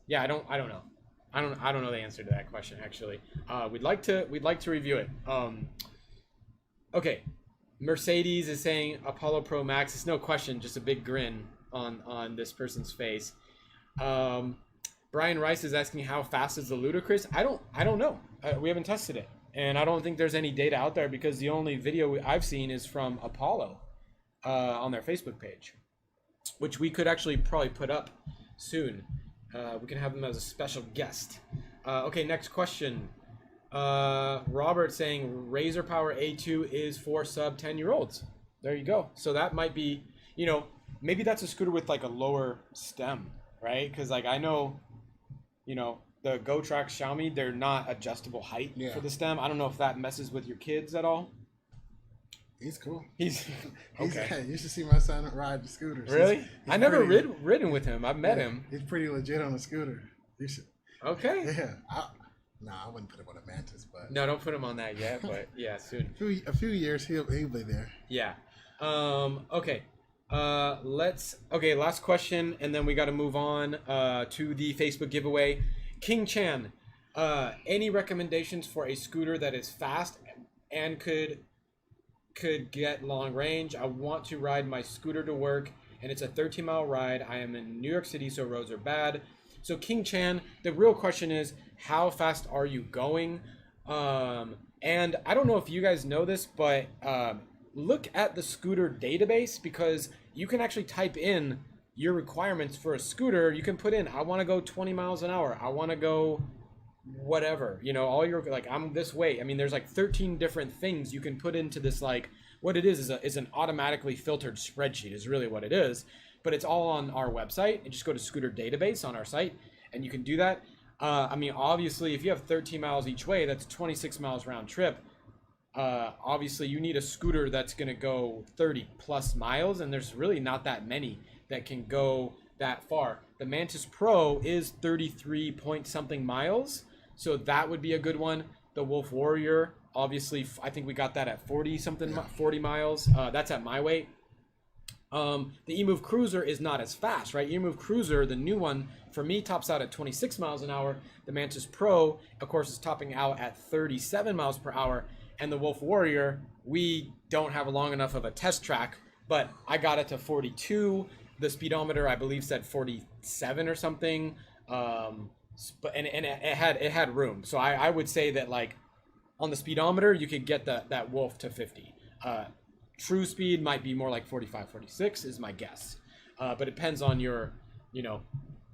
yeah, I don't know. I don't know the answer to that question actually. We'd like to review it. Okay. Mercedes is saying Apollo Pro Max. It's no question, just a big grin on this person's face. Brian Rice is asking how fast is the Ludicrous. I don't know. We haven't tested it, and I don't think there's any data out there because the only video I've seen is from Apollo on their Facebook page, which we could actually probably put up soon. We can have them as a special guest. Okay, next question. Robert saying Razor Power A2 is for sub 10-year-olds. There you go. So that might be, maybe that's a scooter with like a lower stem, right? Because like I know, the GoTrack Xiaomi, they're not adjustable height for the stem. I don't know if that messes with your kids at all. He's cool. He's okay. You should see my son ride the scooters. Really? I never ridden with him. I've met him. He's pretty legit on the scooter. You should. Okay. Yeah. I wouldn't put him on a Mantis, but no, don't put him on that yet. But yeah, soon. A few years, he'll be there. Yeah. Okay. Last question, and then we got to move on to the Facebook giveaway. King Chan, any recommendations for a scooter that is fast and could get long range? I want to ride my scooter to work, and it's a 13-mile ride. I am in New York City, so roads are bad. So King Chan, the real question is, how fast are you going? And I don't know if you guys know this, but look at the scooter database, because you can actually type in your requirements for a scooter. You can put in, I want to go 20 miles an hour. I want to go whatever, all your, like, I'm this way. I mean, there's like 13 different things you can put into this. Like, what it is an automatically filtered spreadsheet is really what it is, but it's all on our website. And just go to scooter database on our site and you can do that. I mean, obviously if you have 13 miles each way, that's 26 miles round trip. Obviously you need a scooter that's going to go 30 plus miles, and there's really not that many that can go that far. The Mantis Pro is 33 point something miles, so that would be a good one. The Wolf Warrior, obviously, I think we got that at 40 something, 40 miles. That's at my weight. The eMove Cruiser is not as fast, right? eMove Cruiser, the new one, for me, tops out at 26 miles an hour. The Mantis Pro, of course, is topping out at 37 miles per hour. And the Wolf Warrior, we don't have long enough of a test track, but I got it to 42. The speedometer, I believe, said 47 or something. But it had room. So I would say that, like, on the speedometer, you could get that Wolf to 50. True speed might be more like 45, 46 is my guess. But it depends on your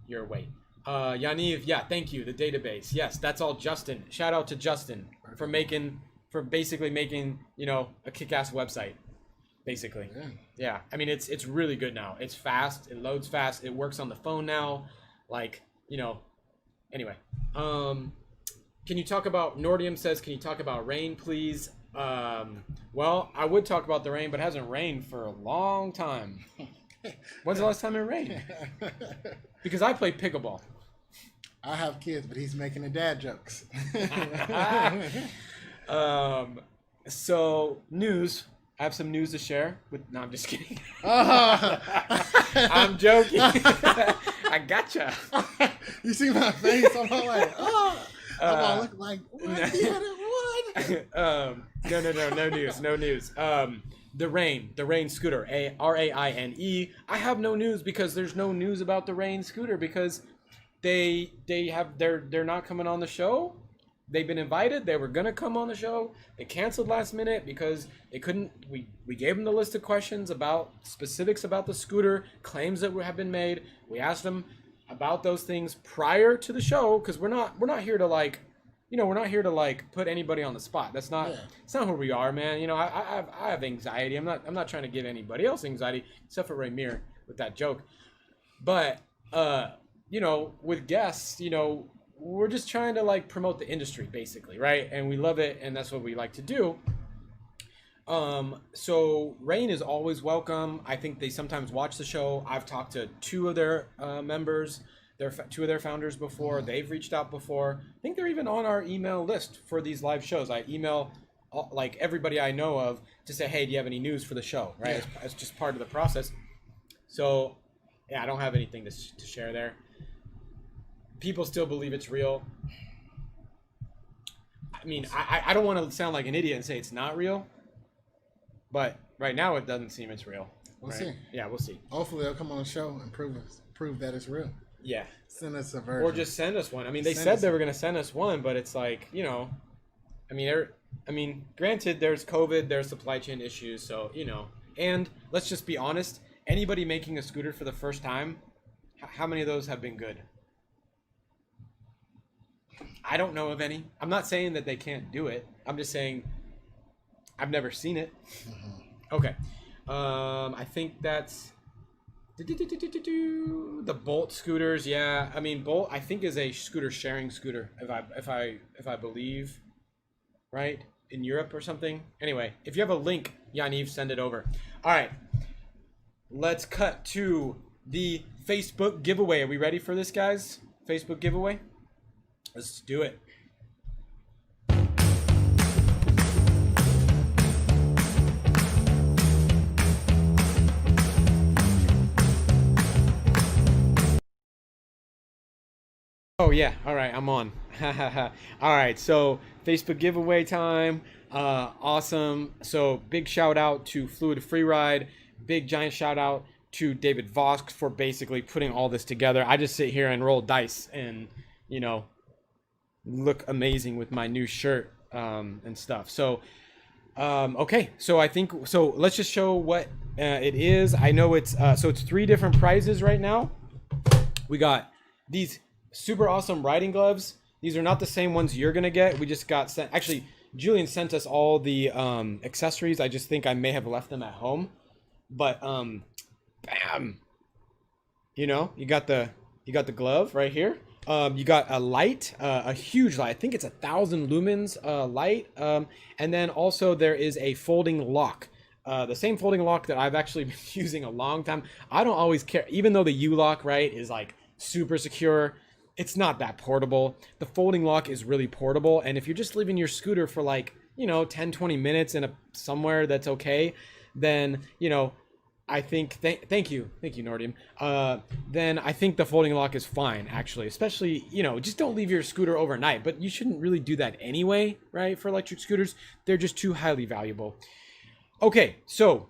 weight. Yaniv, yeah, thank you. The database. Yes, that's all Justin. Shout out to Justin for basically making, a kick-ass website. Basically. Yeah. I mean, it's really good now. It's fast. It loads fast. It works on the phone now. Like, anyway. Can you talk about, Nordium says, can you talk about rain, please? Well, I would talk about the rain, but it hasn't rained for a long time. When's the last time it rained? Because I play pickleball. I have kids, but he's making the dad jokes. So news. I have some news to share. No, I'm just kidding. I'm joking. I gotcha. You see my face? I'm all like, I'm all looking like, what? No news. The Rain scooter, RAINE. I have no news because there's no news about the Rain scooter because they're not coming on the show. They've been invited. They were gonna come on the show. They canceled last minute because they couldn't. We gave them the list of questions about specifics about the scooter, claims that have been made. We asked them about those things prior to the show because we're not here to we're not here to put anybody on the spot. That's not it's not who we are, man. I have anxiety. I'm not trying to give anybody else anxiety except for Raymir with that joke. But with guests, we're just trying to promote the industry basically, right? And we love it, and that's what we like to do. So Rain is always welcome. I think they sometimes watch the show. I've talked to two of their members, two of their founders before. They've reached out before. I think they're even on our email list for these live shows. I email like everybody I know of to say, hey, do you have any news for the show, right? It's just part of the process. So yeah, I don't have anything to share there. People still believe it's real. I mean, I don't want to sound like an idiot and say it's not real, but right now it doesn't seem it's real. We'll right? see. Yeah, we'll see. Hopefully they'll come on the show and prove that it's real. Yeah. Send us a version. Or just send us one. I mean, they said they were going to send us one, but it's like, you know, I mean, granted, there's COVID, there's supply chain issues, so, you know. And let's just be honest, anybody making a scooter for the first time, how many of those have been good? I don't know of any. I'm not saying that they can't do it. I'm just saying I've never seen it. Okay. I think that's the Bolt scooters. Yeah, I mean, Bolt I think is a scooter sharing scooter if I believe, right, in Europe or something. Anyway, if you have a link, Yaniv, send it over. All right, let's cut to the Facebook giveaway. Are we ready for this, guys? Facebook giveaway. Let's do it. Oh yeah, all right, I'm on. All right, so Facebook giveaway time. Awesome. So big shout out to Fluid Freeride. Big giant shout out to David Vosk for basically putting all this together. I just sit here and roll dice and, you know, look amazing with my new shirt and stuff. So okay, so I think let's just show what it is. I know it's so it's 3 different prizes right now. We got these super awesome riding gloves. These are not the same ones you're gonna get. We just got sent, actually Julian sent us all the accessories. I just think I may have left them at home, but bam, you know, you got the glove right here. You got a light, a huge light. I think it's 1,000 lumens light. And then also there is a folding lock. The same folding lock that I've actually been using a long time. I don't always care, even though the U-lock, right, is like super secure. It's not that portable. The folding lock is really portable. And if you're just leaving your scooter for like, you know, 10, 20 minutes in somewhere that's okay, then, you know, I think, thank you, Nordium. Then I think the folding lock is fine, actually. Especially, you know, just don't leave your scooter overnight. But you shouldn't really do that anyway, right? For electric scooters, they're just too highly valuable. Okay, so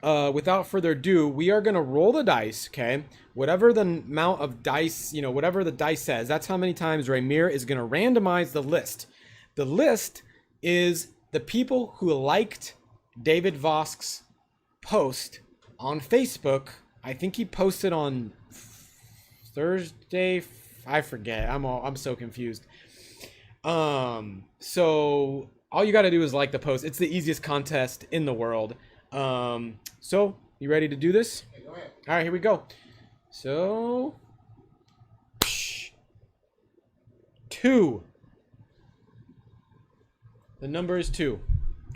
without further ado, we are gonna roll the dice. Okay, whatever the amount of dice, you know, whatever the dice says, that's how many times Ramir is gonna randomize the list. The list is the people who liked David Vosk's post on Facebook. I think he posted on Thursday. I forget. I'm so confused. So all you got to do is like the post. It's the easiest contest in the world. So you ready to do this? Okay, go ahead. All right, here we go. So 2. The number is 2.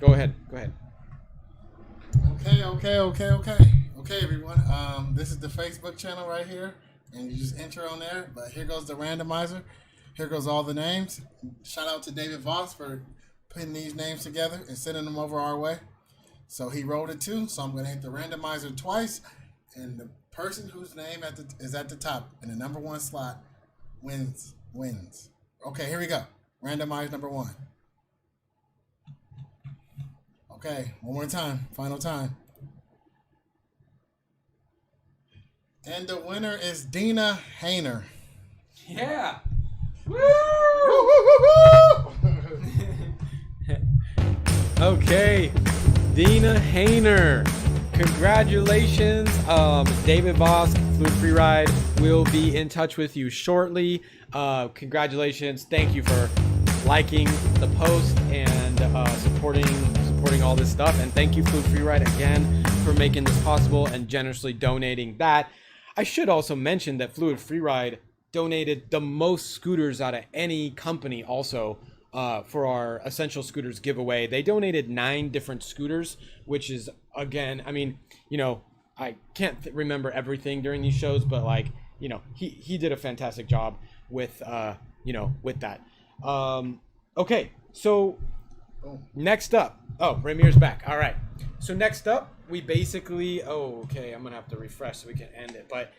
Go ahead. Okay, everyone. This is the Facebook channel right here, and you just enter on there. But here goes the randomizer. Here goes all the names. Shout out to David Voss for putting these names together and sending them over our way. So he rolled it too. So I'm going to hit the randomizer twice, and the person whose name is at the top in the number 1 slot wins. Okay, here we go. Randomize number 1. Okay, one more time. Final time. And the winner is Dina Hayner. Yeah. Woo, woo, woo, woo! Okay, Dina Hayner. Congratulations. David Vosk, Fluid Freeride, will be in touch with you shortly. Congratulations. Thank you for liking the post and supporting all this stuff. And thank you, Fluid Freeride, again for making this possible and generously donating that. I should also mention that Fluid Freeride donated the most scooters out of any company also for our Essential Scooters giveaway. They donated 9 different scooters, which is, again, I mean, you know, I can't remember everything during these shows, but like, you know, he did a fantastic job with, you know, with that. Okay, so Next up. Oh, Ramir's back. All right. So next up, we basically. Oh, okay. I'm gonna have to refresh so we can end it. But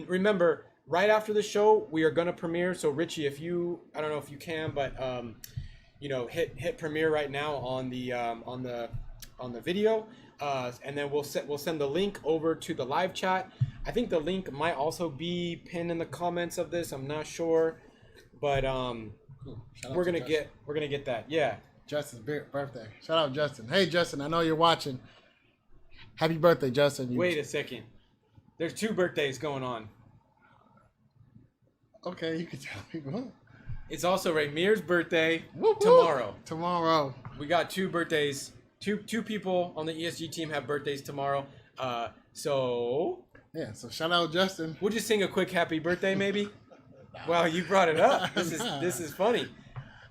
remember, right after the show, we are gonna premiere. So Richie, if you, I don't know if you can, but hit premiere right now on the video, and then we'll send the link over to the live chat. I think the link might also be pinned in the comments of this. I'm not sure, but we're gonna get that. Yeah. Justin's birthday. Shout out Justin. Hey Justin, I know you're watching. Happy birthday, Justin. Wait a second. There's 2 birthdays going on. Okay, you can tell people. It's also Ramir's birthday Woo-hoo. tomorrow. Tomorrow. We got 2 birthdays. Two people on the ESG team have birthdays tomorrow. So shout out Justin. we'll just sing a quick happy birthday, maybe. Well, you brought it up. This is funny.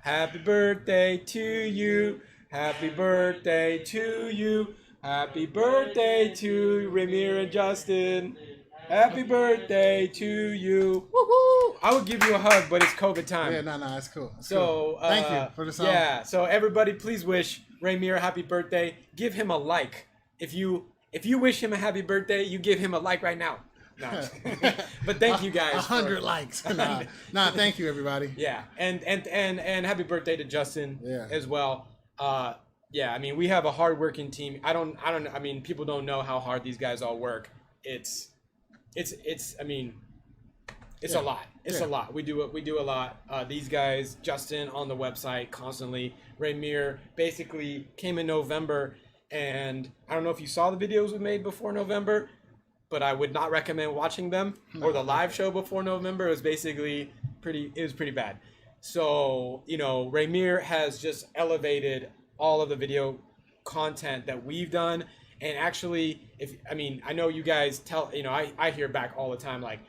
Happy birthday to you. Happy birthday to you. Happy birthday to Ramir and Justin. Happy birthday to you. Woohoo! I would give you a hug, but it's COVID time. Yeah, no, it's cool. It's so cool. Thank you for the song. Yeah, so everybody, please wish Ramir a happy birthday. Give him a like. If you wish him a happy birthday, you give him a like right now. No, but thank you guys. 100 likes. Thank you everybody. Yeah, and happy birthday to Justin as well. Yeah, I mean we have a hardworking team. I mean people don't know how hard these guys all work. It's a lot. It's a lot. We do a lot. These guys, Justin on the website constantly. Ramir basically came in November, and I don't know if you saw the videos we made before November, but I would not recommend watching them or the live show before November. It was basically pretty bad. So, Ramir has just elevated all of the video content that we've done. And actually, I know you guys I hear back all the time, like,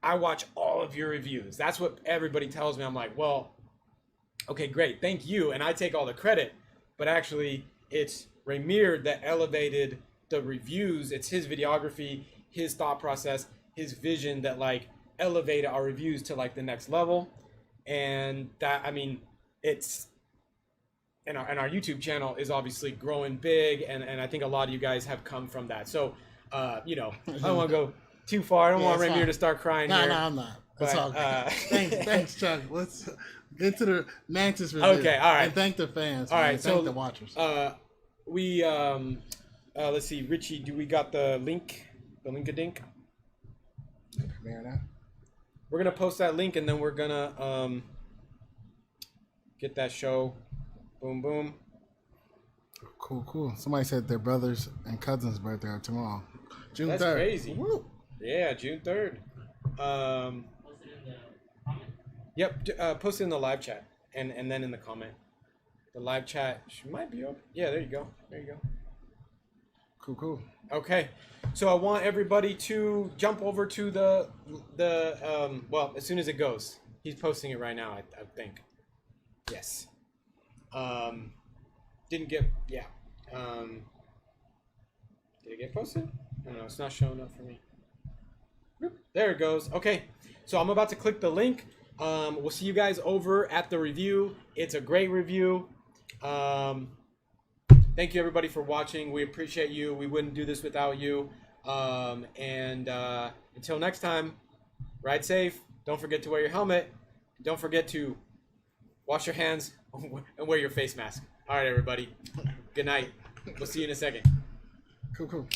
I watch all of your reviews. That's what everybody tells me. I'm like, well, okay, great. Thank you. And I take all the credit, but actually it's Ramir that elevated the reviews. It's his videography, his thought process, his vision that like elevated our reviews to like the next level. And that, it's, and our YouTube channel is obviously growing big. And I think a lot of you guys have come from that. So, I don't want to go too far. I don't want Ramir to start crying here. No, I'm not. That's all good. Thanks, Chuck. Let's get to the Mantis review. Okay, all right. And thank the fans. All right, thank the watchers. Let's see, Richie, do we got the link? The link-a-dink? We're gonna post that link and then we're gonna get that show. Boom, boom. Cool. Somebody said their brothers and cousins' birthday are tomorrow. June 3rd. That's crazy. Woo. Yeah, June 3rd. Yep, post it in the live chat and then in the comment. The live chat might be open. Yeah, there you go. Cool. Okay, so I want everybody to jump over to the well, as soon as it goes. He's posting it right now, I think. Yes. Didn't get, yeah. Did it get posted? I don't know, it's not showing up for me. There it goes. Okay, so I'm about to click the link. We'll see you guys over at the review. It's a great review. Thank you everybody for watching. We appreciate you. We wouldn't do this without you. And until next time, ride safe. Don't forget to wear your helmet. Don't forget to wash your hands and wear your face mask. All right, everybody. Good night. We'll see you in a second. Cool.